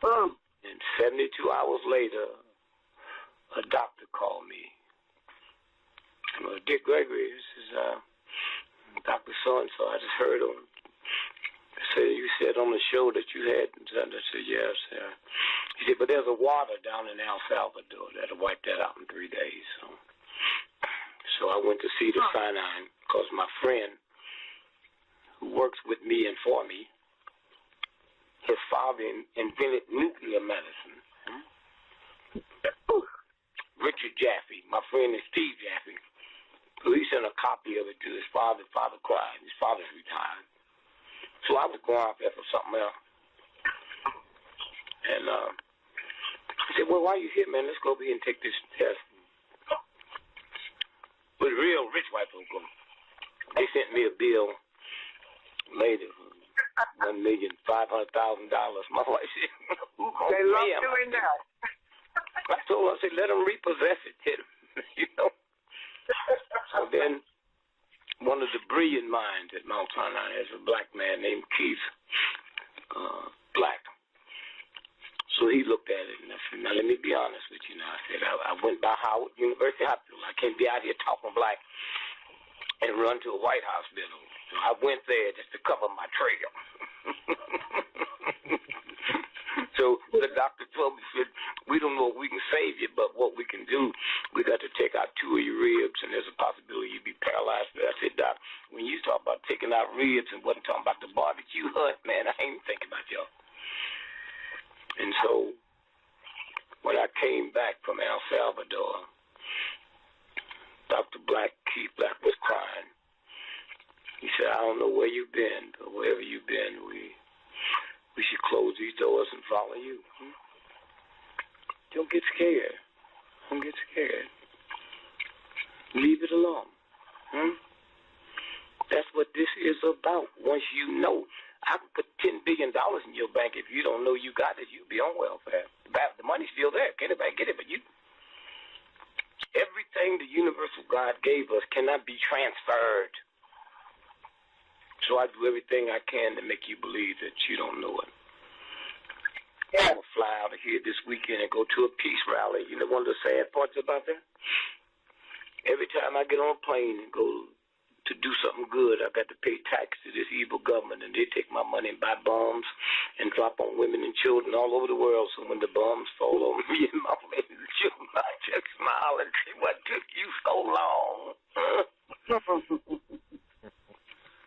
And 72 hours later, a doctor called me. Dick Gregory, this is Dr. So-and-so. I just heard him. Say you said on the show that you had. I said, yes. He said, but there's a water down in El Salvador that'll wipe that out in 3 days. So I went to see the Sinai because my friend who works with me and for me, his father invented nuclear medicine. Richard Jaffe, my friend is Steve Jaffe. So he sent a copy of it to his father. His father cried. His father's retired. So I was going out there for something else. And he said, well, while you're here, man, let's go over here and take this test. With real rich white people. They sent me a bill later for $1,500,000. My wife said, they love doing that. I told her, I said, let them repossess it, you know. So then one of the brilliant minds at Mount Sinai is a black man named Keith Black. So he looked at it and I said, now let me be honest with you now. I said, I went by Howard University Hospital. I can't be out here talking black and run to a white hospital. So I went there just to cover my trail. So the doctor told me, said, we don't know if we can save you, but what we can do, we got to take out 2 of your ribs, and there's a possibility you'd be paralyzed. I said, Doc, when you talk about taking out ribs and wasn't talking about the barbecue hut, man, I ain't thinking about y'all. And so when I came back from El Salvador, Dr. Black, Keith Black, was crying. He said, I don't know where you've been, but wherever you've been, we should close these doors and follow you. Don't get scared. Don't get scared. Leave it alone. That's what this is about. Once you know, I can put $10 billion in your bank. If you don't know you got it, you'll be on welfare. The money's still there. Can't anybody get it but you? Everything the universal God gave us cannot be transferred. So I do everything I can to make you believe that you don't know it. I'm going to fly out of here this weekend and go to a peace rally. You know one of the sad parts about that? Every time I get on a plane and go to do something good, I got to pay tax to this evil government, and they take my money and buy bombs and drop on women and children all over the world. So when the bombs fall on me and my women and children, I just smile and say, what took you so long?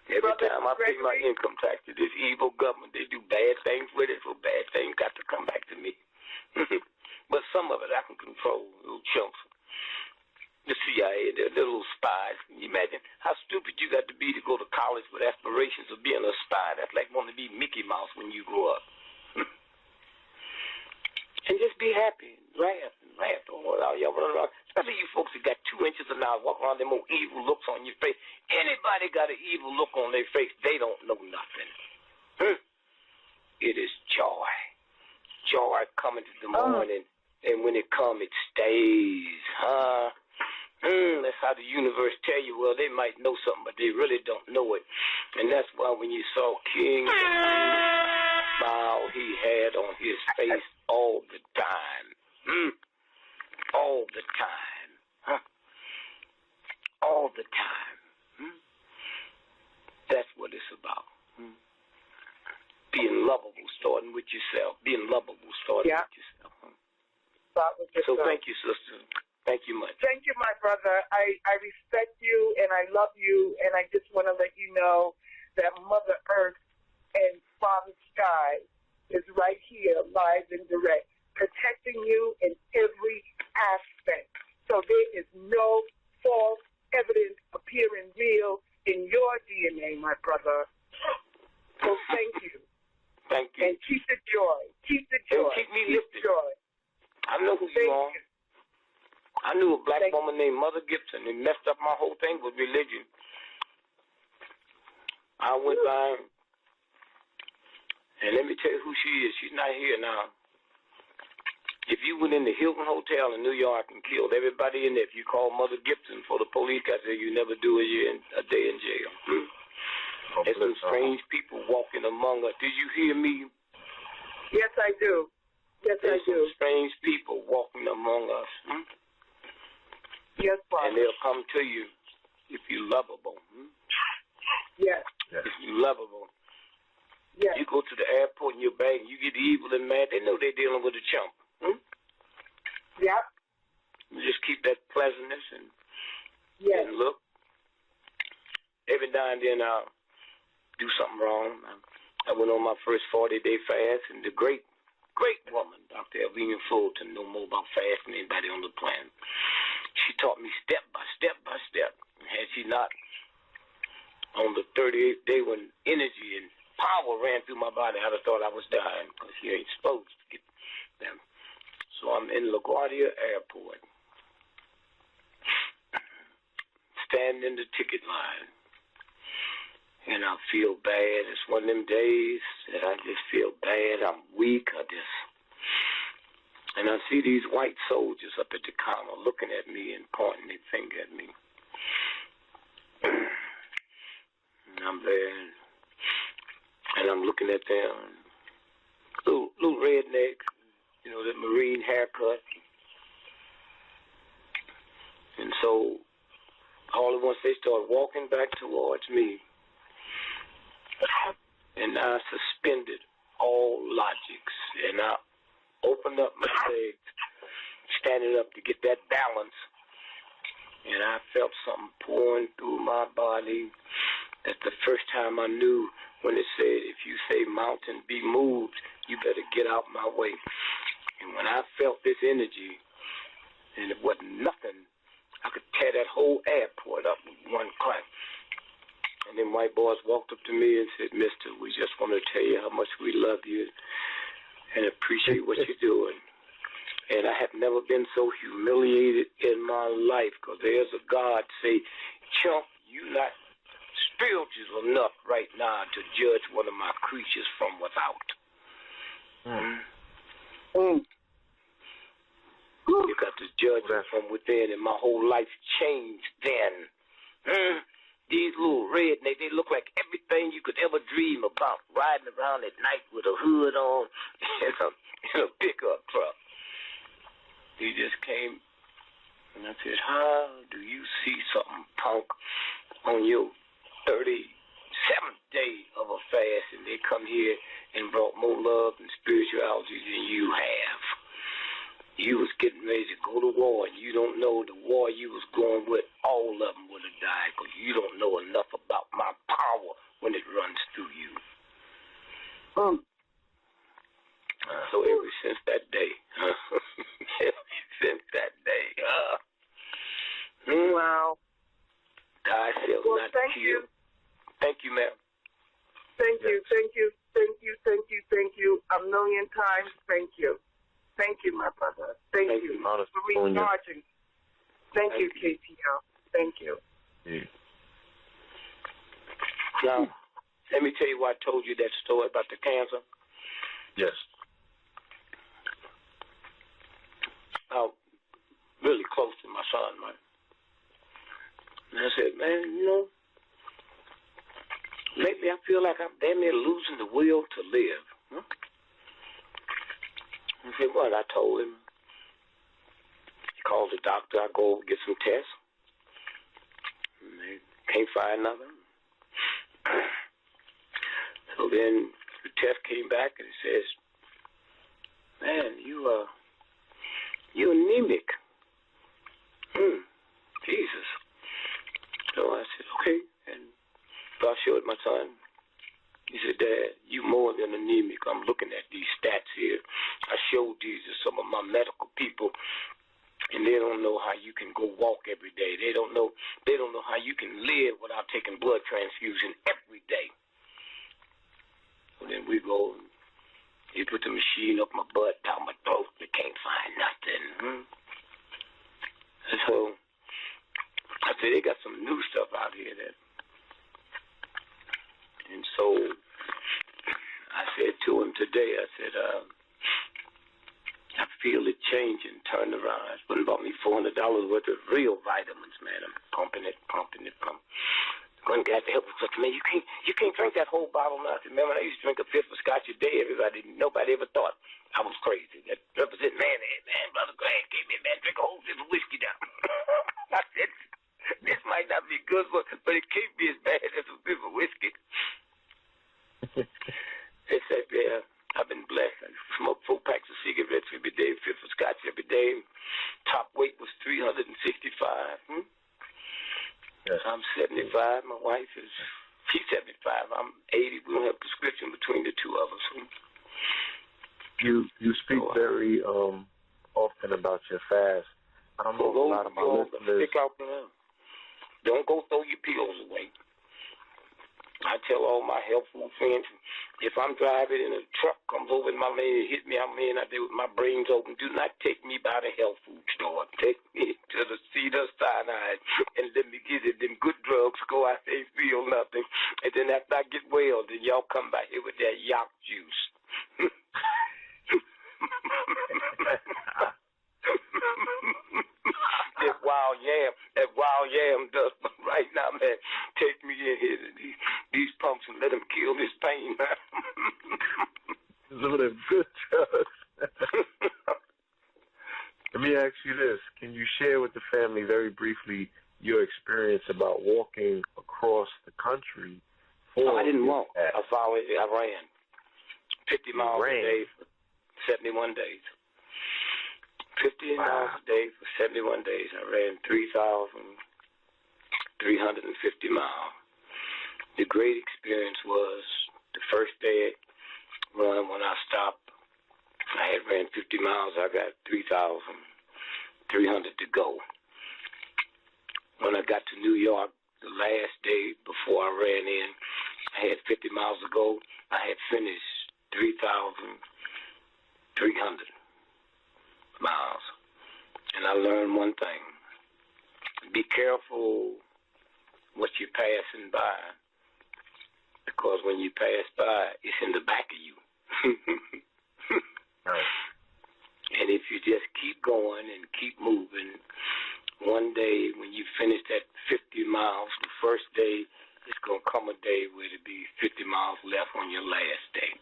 Every time I pay my income tax to this evil government, they do bad things with it, so bad things got to come back to me. But some of it I can control, little chunks. The CIA, they're little spies. Can you imagine how stupid you got to go to college with aspirations of being a spy? That's like wanting to be Mickey Mouse when you grow up. And just be happy, laugh. Y'all running around. Especially you folks that got 2 inches of knowledge, walk around them old evil looks on your face. Anybody got an evil look on their face, they don't know nothing. It is joy. Joy coming to the morning, and when it comes, it stays. That's how the universe tell you, well, they might know something, but they really don't know it. And that's why when you saw King, the smile he had on his face all the time. All the time. All the time. That's what it's about. Being lovable, starting with yourself. Being lovable, starting with yourself. So thank you, sister. Thank you much. Thank you, my brother. I respect you, and I love you, and I just want to let you know that Mother Earth and Father Sky is right here, live and direct, protecting you in every aspect. So there is no false evidence appearing real in your DNA, my brother. So thank you. Thank you. And keep the joy. Keep the joy. And keep me lifted. Joy. I know who you are. I knew a black woman named Mother Gibson. It messed up my whole thing with religion. I went by, and let me tell you who she is. She's not here now. If you went in the Hilton Hotel in New York and killed everybody in there, if you called Mother Gibson for the police, I said you never do a day in jail. There's some strange people walking among us. Did you hear me? Yes, I do. Yes, I do. Some strange people walking among us. Yes, Father. And they'll come to you if you're lovable. Yes. If you're lovable. Yes. You go to the airport in your bag and you get evil and mad, they know they're dealing with a chump. Yep. You just keep that pleasantness and, yes. and look. Every now and then I'll do something wrong. I went on my first 40-day fast, and the great woman, Dr. Elvina Fulton, know more about fasting than anybody on the planet. She taught me step by step by step. Had she not, on the 38th day when energy and power ran through my body, I'd have thought I was dying because she ain't supposed to get them. So I'm in LaGuardia Airport, standing in the ticket line, and I feel bad. It's one of them days that I just feel bad. I'm weak. And I see these white soldiers up at the counter looking at me and pointing their finger at me. And I'm there, and I'm looking at them. Little rednecks, you know, that Marine haircut. And so all at once they started walking back towards me. And I suspended all logics. And I opened up my legs, standing up to get that balance. And I felt something pouring through my body. That's the first time I knew when it said, if you say mountain be moved, you better get out my way. And when I felt this energy, and it wasn't nothing, I could tear that whole airport up with one clap. And then white boys walked up to me and said, mister, we just want to tell you how much we love you and appreciate what you're doing. And I have never been so humiliated in my life, because there's a God say, chump, you not spiritual enough right now to judge one of my creatures from without. You got to judge them from within, and my whole life changed then. These little rednecks, they look like everything you could ever dream about, riding around at night with a hood on and a pickup truck. He just came, and I said, how do you see something, punk, on your 37th day of a fast, and they come here and brought more love and spirituality than you have? You was getting ready to go to war, and you don't know the war you was going with, all of them would have died, because you don't know enough about my power when it runs through you. So ever since that day, wow. I shall not thank kill. you. Thank you, ma'am. Thank you a million times. Thank you. Thank you, my brother. Thank you for recharging. Thank you, KTL. Thank you. Now, let me tell you why I told you that story about the cancer. Yes. I was really close to my son, right? And I said, man, you know, lately I feel like I'm damn near losing the will to live. Huh? He said, what? I told him. He called the doctor. I go get some tests. And they can't find nothing. So then the test came back and it says, man, you're anemic. Jesus. So I said, okay. And so I showed my son. He said, Dad, you more than anemic. I'm looking at these stats here. I showed these to some of my medical people, and they don't know how you can go walk every day. They don't know how you can live without taking blood transfusion every day. So then we go, and he put the machine up my butt, down my throat. They can't find nothing. So I said, they got some new stuff out here and so I said to him today, I said, I feel it changing, turned around. I went and bought me $400 worth of real vitamins, man. I'm pumping it. One guy said, man, you can't drink that whole bottle now. I said, man, when I used to drink a fifth of scotch a day, nobody ever thought I was crazy. That represent man, Brother Greg gave me, man, drink a whole fifth of whiskey down. I said, this might not be good, but it can't be as bad as a fifth of whiskey. They said, yeah, I've been blessed. I smoked 4 packs of cigarettes every day, fifth of scotch every day. Top weight was 365. Yes. I'm 75. My wife she's 75. I'm 80. We don't have a prescription between the two of us. You speak very often about your fast. I don't know if a lot of my listeners. Don't go throw your pills away. I tell all my health food friends, if I'm driving and a truck comes over in my lane and hit me, I'm laying out there with my brains open. Do not take me by the health food store. Take me to the Cedar Sinai and let me get it. Them good drugs go out there, feel nothing. And then after I get well, then y'all come back here with that yak juice. That wild yam does right now, man. Take me in here to these pumps and let them kill this pain, man. Some of them good drugs. Let me ask you this. Can you share with the family very briefly your experience about walking across the country? I didn't walk. I ran 50 miles a day for 71 days. 50 miles a day for 71 days. I ran 3,350 miles. The great experience was the first day run when I stopped. I had ran 50 miles. I got 3,300 to go. When I got to New York, the last day before I ran in, I had 50 miles to go. I had finished 3,300 miles. And I learned one thing. Be careful what you're passing by, because when you pass by, it's in the back of you. Right. And if you just keep going and keep moving, one day when you finish that 50 miles, the first day, it's going to come a day where it'll be 50 miles left on your last day.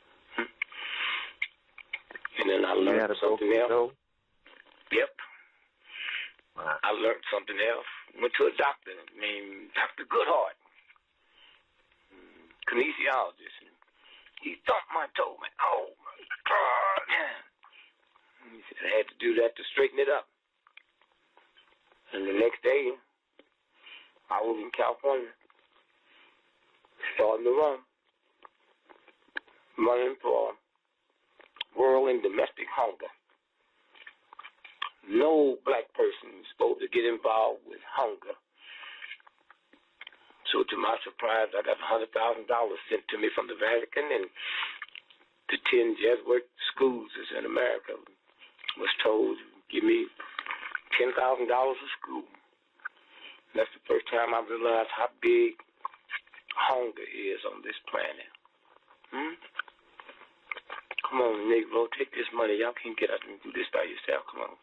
And then I learned something else. Yep. Wow. I learned something else. Went to a doctor named Dr. Goodhart, kinesiologist. And he thumped my toe, man. Oh, my God. He said I had to do that to straighten it up. And the next day, I was in California, starting to running for world and domestic hunger. No black person is supposed to get involved with hunger. So to my surprise, I got $100,000 sent to me from the Vatican, and the 10 Jesuit schools that's in America was told, give me $10,000 a school. And that's the first time I realized how big hunger is on this planet. Come on, Negro, take this money. Y'all can't get out and do this by yourself. Come on.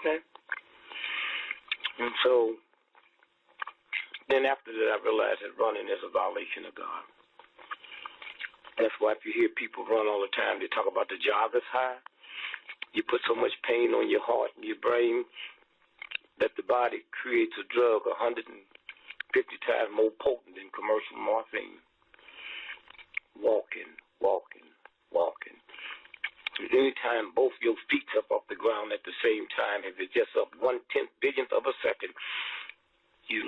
Okay? And so, then after that, I realized that running is a violation of God. That's why if you hear people run all the time, they talk about the jogger's high. You put so much pain on your heart and your brain that the body creates a drug 150 times more potent than commercial morphine. Walking. Anytime both your feet up off the ground at the same time, if it's just up 1/10 billionth of a second, you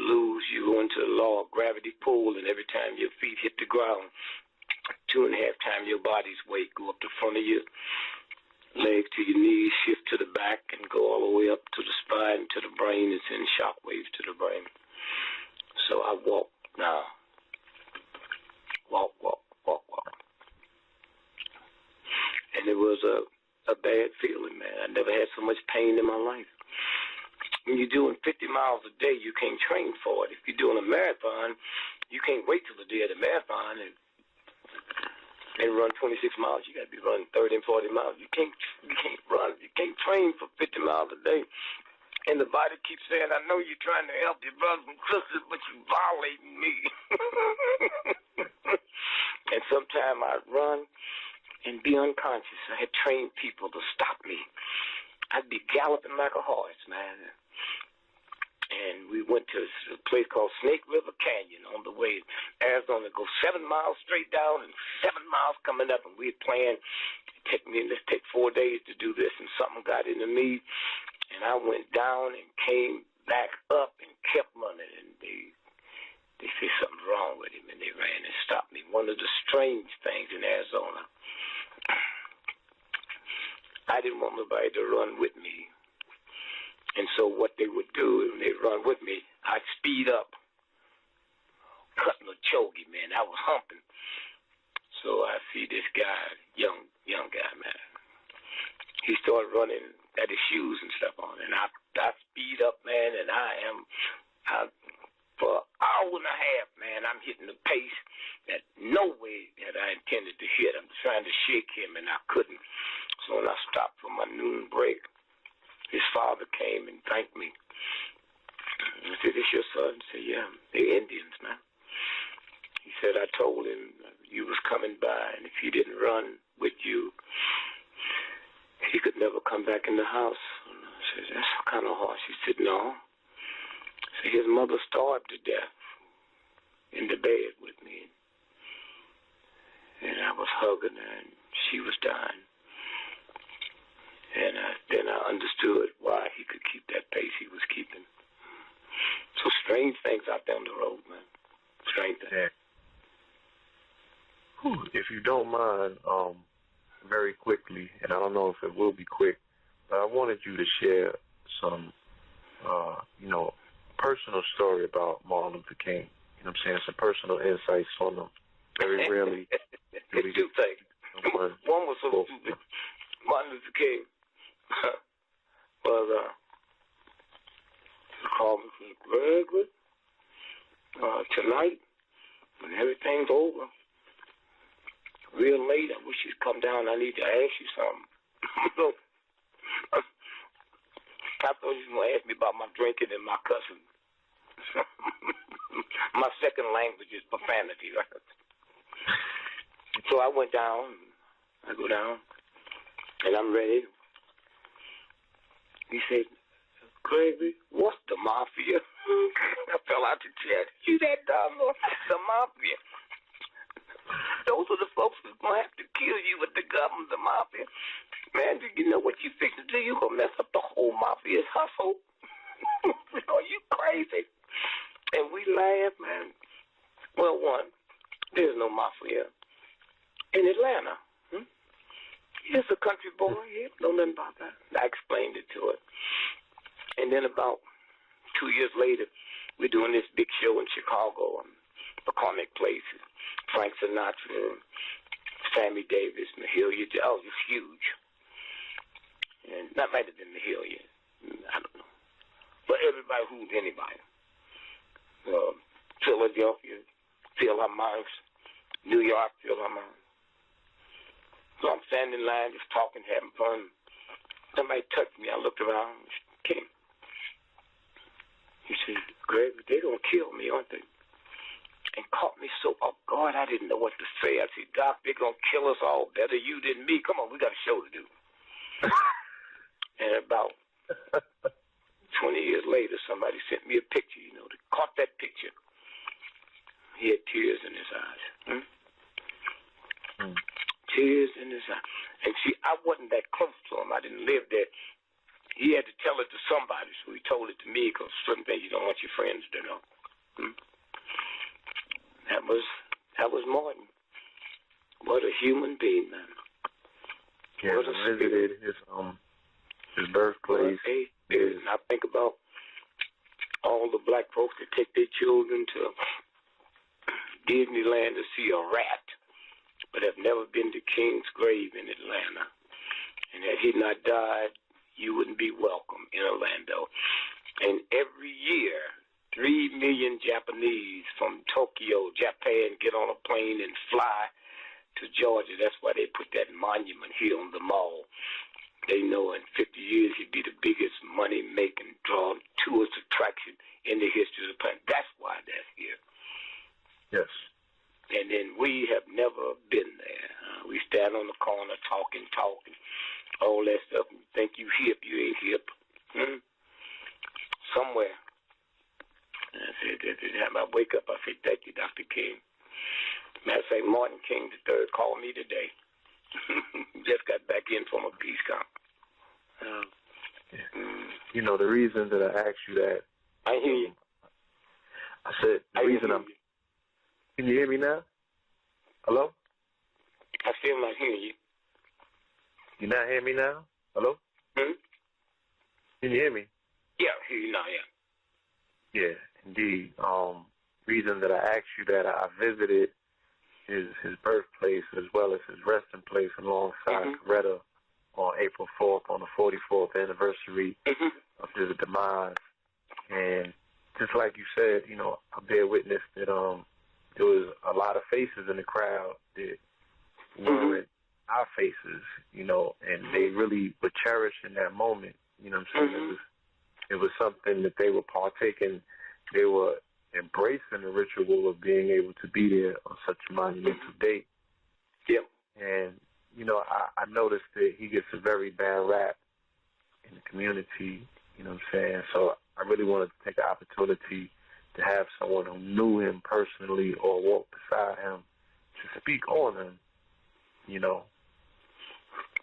go into the law of gravity pull, and every time your feet hit the ground, 2.5 times your body's weight go up the front of your legs to your knees, shift to the back, and go all the way up to the spine, to the brain, and send shock waves to the brain. So I walk now. Walk. And it was a bad feeling, man. I never had so much pain in my life. When you're doing 50 miles a day, you can't train for it. If you're doing a marathon, you can't wait till the day of the marathon and run 26 miles. You got to be running 30 and 40 miles. You can't run. You can't train for 50 miles a day. And the body keeps saying, I know you're trying to help your brothers and sisters, but you're violating me. And sometimes I'd run and be unconscious. I had trained people to stop me. I'd be galloping like a horse, man. And we went to a place called Snake River Canyon on the way. Arizona, go 7 miles straight down and 7 miles coming up. And we had planned, let's take 4 days to do this. And something got into me. And I went down and came back up and kept running. And they said something's wrong with him. And they ran and stopped me. One of the strange things in Arizona, I didn't want nobody to run with me. And so what they would do when they run with me, I'd speed up, cutting a chogy, man. I was humping. So I see this guy, young guy, man. He started running, had his shoes and stuff on, and I speed up, man, and for an hour and a half, man, I'm hitting the pace that no way that I intended to hit. I'm trying to shake him, and I couldn't. So when I stopped for my noon break, his father came and thanked me. I said, "This your son?" He said, "Yeah, they're Indians, man." He said, "I told him you was coming by, and if he didn't run with you, he could never come back in the house." And I said, "That's kind of harsh." He said, "No." So his mother starved to death in the bed with me. And I was hugging her, and she was dying. And then I understood why he could keep that pace he was keeping. So strange things out there on the road, man. Strange things. Yeah. If you don't mind, very quickly, and I don't know if it will be quick, but I wanted you to share some, personal story about Martin Luther King. You know what I'm saying? Some personal insights on him. Very rarely. It's two things. One was so stupid. Martin Luther King was called me from Gregory. Tonight, when everything's over, real late, I wish you'd come down. I need to ask you something. I thought you were going to ask me about my drinking and my cussing. My second language is profanity, right? So I went down. I go down, and I'm ready. He said, "Gregory, what's the mafia?" I fell out the chair. You that dumb? The mafia. Those are the folks who's going to have to kill you with the government, the mafia. Man, do you know what you fixing to do? You're going to mess up the whole mafia's hustle. Are you crazy? And we laughed, man. Well, one, there's no mafia in Atlanta. He's a country boy. He don't know nothing about that. I explained it to it. And then about 2 years later, we're doing this big show in Chicago, McCormick Place. Frank Sinatra, Sammy Davis, Mahalia. Oh, it was huge. And that might have been Mahalia. I don't know. But everybody who's anybody. Philadelphia, Philharmonic, New York, Philharmonic. So I'm standing in line, just talking, having fun. Somebody touched me. I looked around. King. He said, "Greg, they're going to kill me, aren't they?" And caught me so off guard, I didn't know what to say. I said, "Doc, they're going to kill us all. Better you than me. Come on, we got a show to do." And about 20 years later, somebody sent me a picture, they caught that picture. He had tears in his eyes. Tears in his eyes. And see, I wasn't that close to him. I didn't live there. He had to tell it to somebody, so he told it to me, because certain things you don't want your friends to know. That was Martin. What a human being, man. Yeah, what a visited his birthplace. And I think about all the black folks that take their children to Disneyland to see a rat, but have never been to King's grave in Atlanta. And had he not died, you wouldn't be welcome in Orlando. And every year, 3 million Japanese from Tokyo, Japan, get on a plane and fly to Georgia. That's why they put that monument here on the mall. They know in 50 years he'd be the biggest money-making draw tourist attraction in the history of the planet. That's why that's here. Yes. And then we have never been there. We stand on the corner talking, all that stuff. And think you hip, you ain't hip. Somewhere. And I said, every time I wake up, I say, thank you, Dr. King. Matter of fact, Martin King III called me today. Just got back in from a peace conference. You know, the reason that I asked you that. I hear you. I said, the reason I'm. Can you hear me now? Hello? I still not hearing you. You not hear me now? Hello? Hmm? Can you hear me? Yeah, I hear you now, yeah. Yeah, indeed. Reason that I asked you that, I visited his birthplace as well as his resting place alongside Coretta on April 4th, on the 44th anniversary of his demise. And just like you said, you know, I bear witness that there was a lot of faces in the crowd that weren't our faces, you know, and they really were cherishing that moment. You know what I'm saying? It was something that they were partaking. They were embracing the ritual of being able to be there on such a monumental date. Yep. And, you know, I noticed that he gets a very bad rap in the community, you know what I'm saying? So I really wanted to take the opportunity to have someone who knew him personally or walked beside him to speak on him, you know.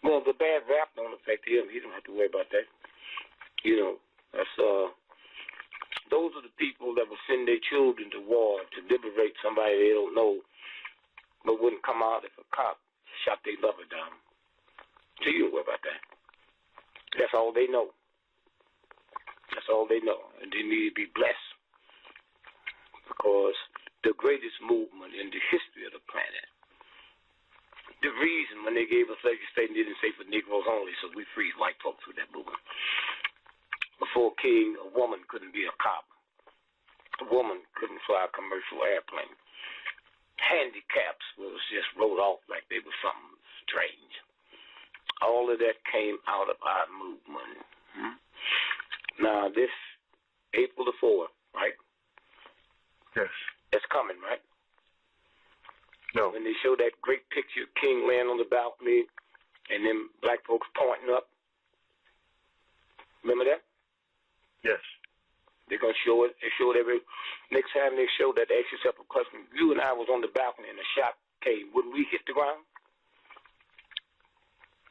Well, the bad rap don't affect him. He don't have to worry about that. You know, that's those are the people that will send their children to war to liberate somebody they don't know, but wouldn't come out if a cop shot their lover down. So you don't worry about that. That's all they know. That's all they know. And they need to be blessed. Because the greatest movement in the history of the planet, the reason when they gave us legislation, they didn't say for Negroes only, so we freed white folks with that movement. Before King, a woman couldn't be a cop. A woman couldn't fly a commercial airplane. Handicaps was just wrote off like they were something strange. All of that came out of our movement. Now, this April the 4th, right? Yes. It's coming, right? No. When they show that great picture of King laying on the balcony and them black folks pointing up. Remember that? Yes. They're going to show it. They show it every... Next time they show that, ask yourself a question. You and I was on the balcony and the shot came. Wouldn't we hit the ground?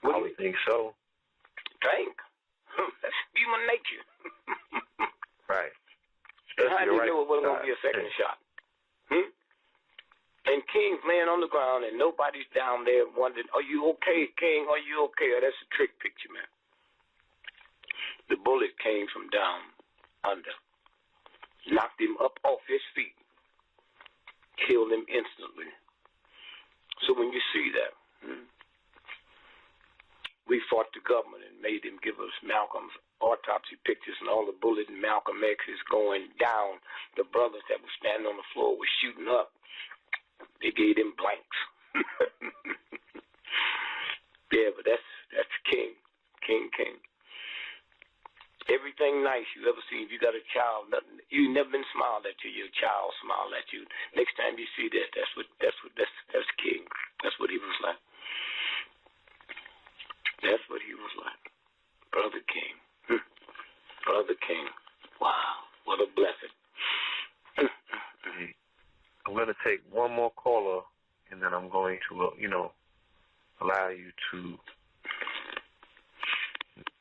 I would think so. Think. That's human nature. Right. How do you know it wasn't going to be a second shot? And King's laying on the ground and nobody's down there wondering, are you okay, King? Are you okay? Oh, that's a trick picture, man. The bullet came from down under. Knocked him up off his feet. Killed him instantly. So when you see that, we fought the government and made them give us Malcolm's autopsy pictures and all the bullet in Malcolm X is going down. The brothers that were standing on the floor were shooting up. They gave them blanks. Yeah, but that's King. King. Everything nice you ever seen. If you got a child, nothing. You never been smiled at you. Your child smiled at you. Next time you see that, that's King. That's what he was like. That's what he was like. Brother King. Brother King. Wow. What a blessing. I'm going to take one more caller, and then I'm going to, allow you to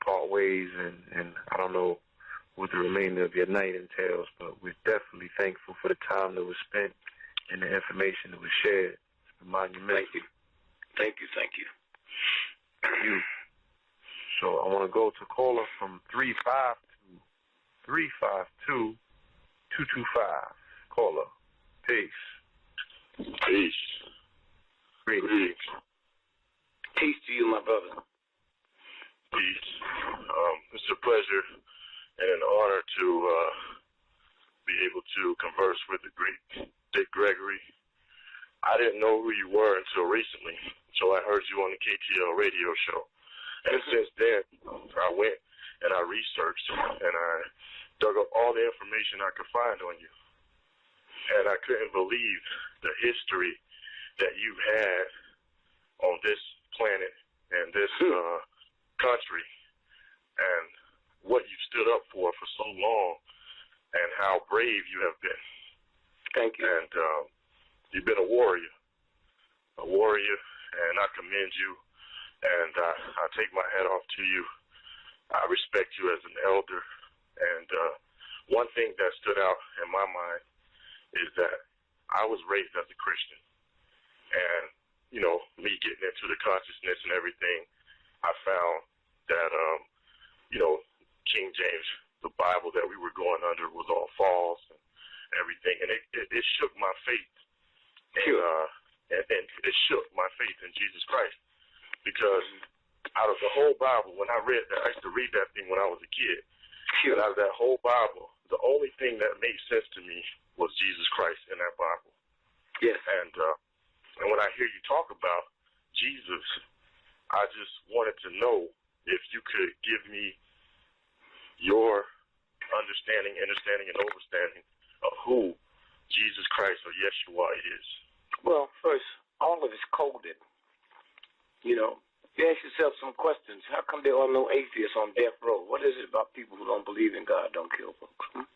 part ways, and I don't know what the remainder of your night entails, but we're definitely thankful for the time that was spent and the information that was shared. It's been monumental. Thank you. You. So I want to go to caller from 352-225. Caller. Peace. Peace. Greetings. Peace to you, my brother. Peace. It's a pleasure and an honor to be able to converse with the great Dick Gregory. I didn't know who you were until recently, so I heard you on the KTL radio show. And since then, I went and I researched and I dug up all the information I could find on you. And I couldn't believe the history that you've had on this planet and this country, and what you've stood up for so long, and how brave you have been. Thank you. And you've been a warrior, and I commend you, and I take my hat off to you. I respect you as an elder, and one thing that stood out in my mind is that I was raised as a Christian, and, you know, me getting into the consciousness and everything, I found that, you know, King James, the Bible that we were going under was all false and everything, and it shook my faith, and it shook my faith in Jesus Christ, because out of the whole Bible, when I read that, I used to read that thing when I was a kid, and out of that whole Bible, the only thing that made sense to me was Jesus Christ in that Bible. Yes. And when I hear you talk about Jesus, I just wanted to know if you could give me your understanding, and overstanding of who Jesus Christ or Yeshua is. Well, first, all of it's coded. You know, you ask yourself some questions. How come there are no atheists on death row? What is it about people who don't believe in God don't kill folks?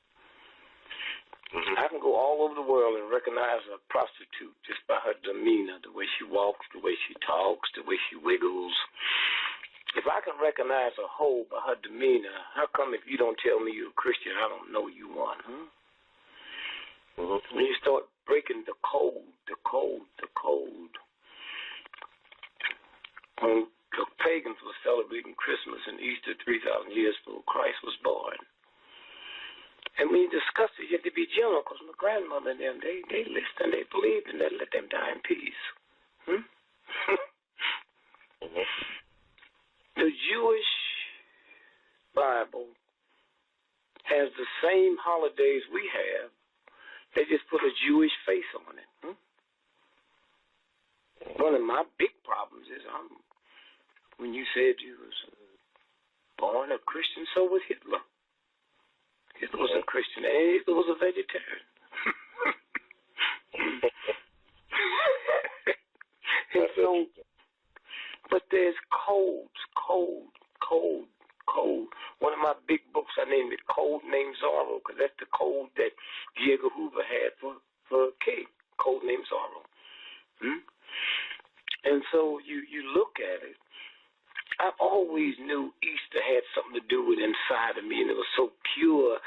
I can go all over the world and recognize a prostitute just by her demeanor, the way she walks, the way she talks, the way she wiggles. If I can recognize a hoe by her demeanor, how come if you don't tell me you're a Christian, I don't know you one, When you start breaking the code. When the pagans were celebrating Christmas and Easter 3,000 years before Christ was born. And when you discuss it, you have to be gentle, because my grandmother and them, they listened, they believed, and they let them die in peace. The Jewish Bible has the same holidays we have. They just put a Jewish face on it. One of my big problems is when you said you was born a Christian, so was Hitler. Hitler was a Christian, and Hitler was a vegetarian. And so, but there's code. One of my big books, I named it Code Name Zorro, because that's the code that J. Edgar Hoover had for King. Code Name Zorro. And so you look at it. I always knew Easter had something to do with inside of me, and it was so pure.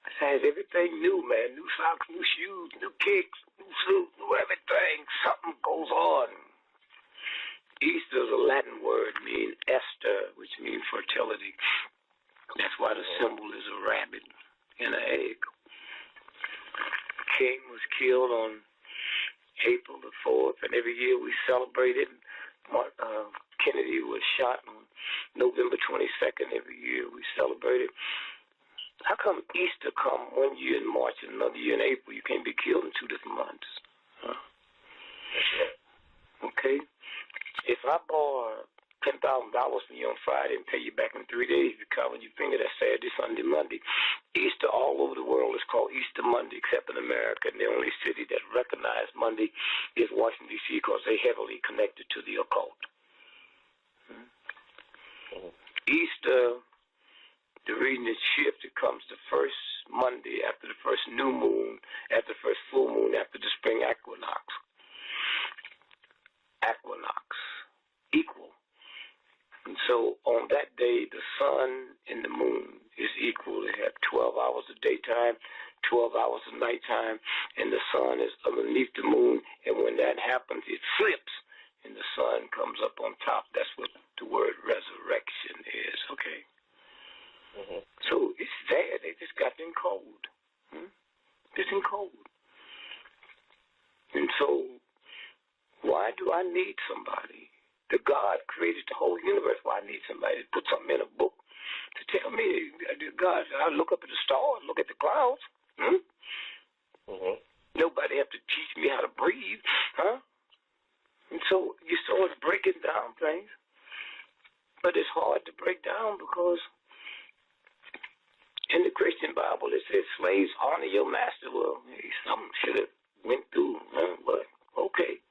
I had everything new, man. New socks, new shoes, new kicks, new suit, new everything. Something goes on. Easter is a Latin word meaning Esther, which means fertility. That's why the symbol is a rabbit and an egg. King was killed on April the 4th, and every year we celebrate it. Kennedy was shot on November 22nd. Every year we celebrate it. How come Easter come one year in March and another year in April? You can't be killed in 2 different months. Okay? If I borrow $10,000 from you on Friday and pay you back in 3 days, you count on your finger, that's Saturday, Sunday, Monday. Easter all over the world is called Easter Monday, except in America. And the only city that recognizes Monday is Washington, D.C., because they're heavily connected to the occult. Easter, the reason it's shifted, comes the first Monday after the first new moon, after the first full moon, after the spring equinox. Equal. And so on that day, the sun and the moon is equal. They have 12 hours of daytime, 12 hours of nighttime, and the sun is underneath the moon. And when that happens, it flips, and the sun comes up on top. That's what the word resurrection is, okay? So it's there. They just got it in code. It's in code. And so why do I need somebody The God created the whole universe. Why I need somebody to put something in a book to tell me God? I look up at the stars, look at the clouds. Nobody have to teach me how to breathe, huh? And so you start breaking down things, but it's hard to break down because in the Christian Bible it says, "Slaves, honor your master." Well, something should have went through, but okay.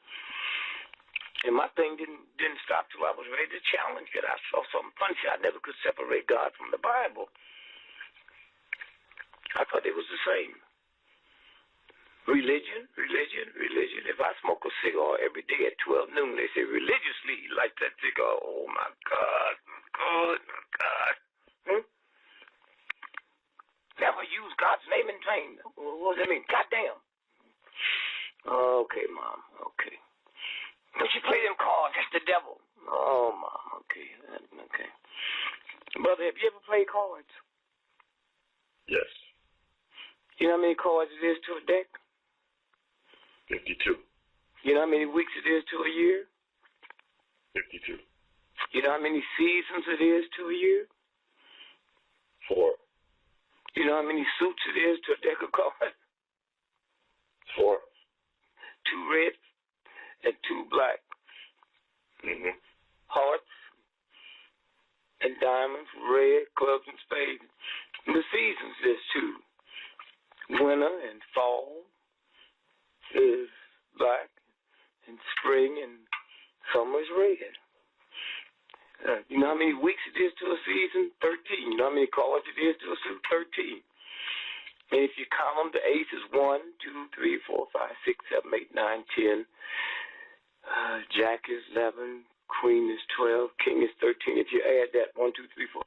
And my thing didn't stop till I was ready to challenge it. I saw something funny. I never could separate God from the Bible. I thought it was the same. Religion. If I smoke a cigar every day at 12 noon, they say religiously light that cigar. Oh, my God. Never use God's name in vain. What does that mean? Goddamn. Okay, Mom. Okay. Don't you play them cards? That's the devil. Oh, Mom. Okay. Okay. Brother, have you ever played cards? Yes. You know how many cards it is to a deck? 52. You know how many weeks it is to a year? 52. You know how many seasons it is to a year? 4. You know how many suits it is to a deck of cards? 4. 2 red and 2 black. Hearts and diamonds, red, clubs and spades. And the seasons, there's 2. Winter and fall is black, and spring and summer is red. You know how many weeks it is to a season? 13. You know how many cards it is to a suit? 13. And if you count them, the ace is 1, 2, 3, 4, 5, 6, 7, 8, 9, 10. Jack is 11. Queen is 12. King is 13. If you add that, 1, 2, 3, 4.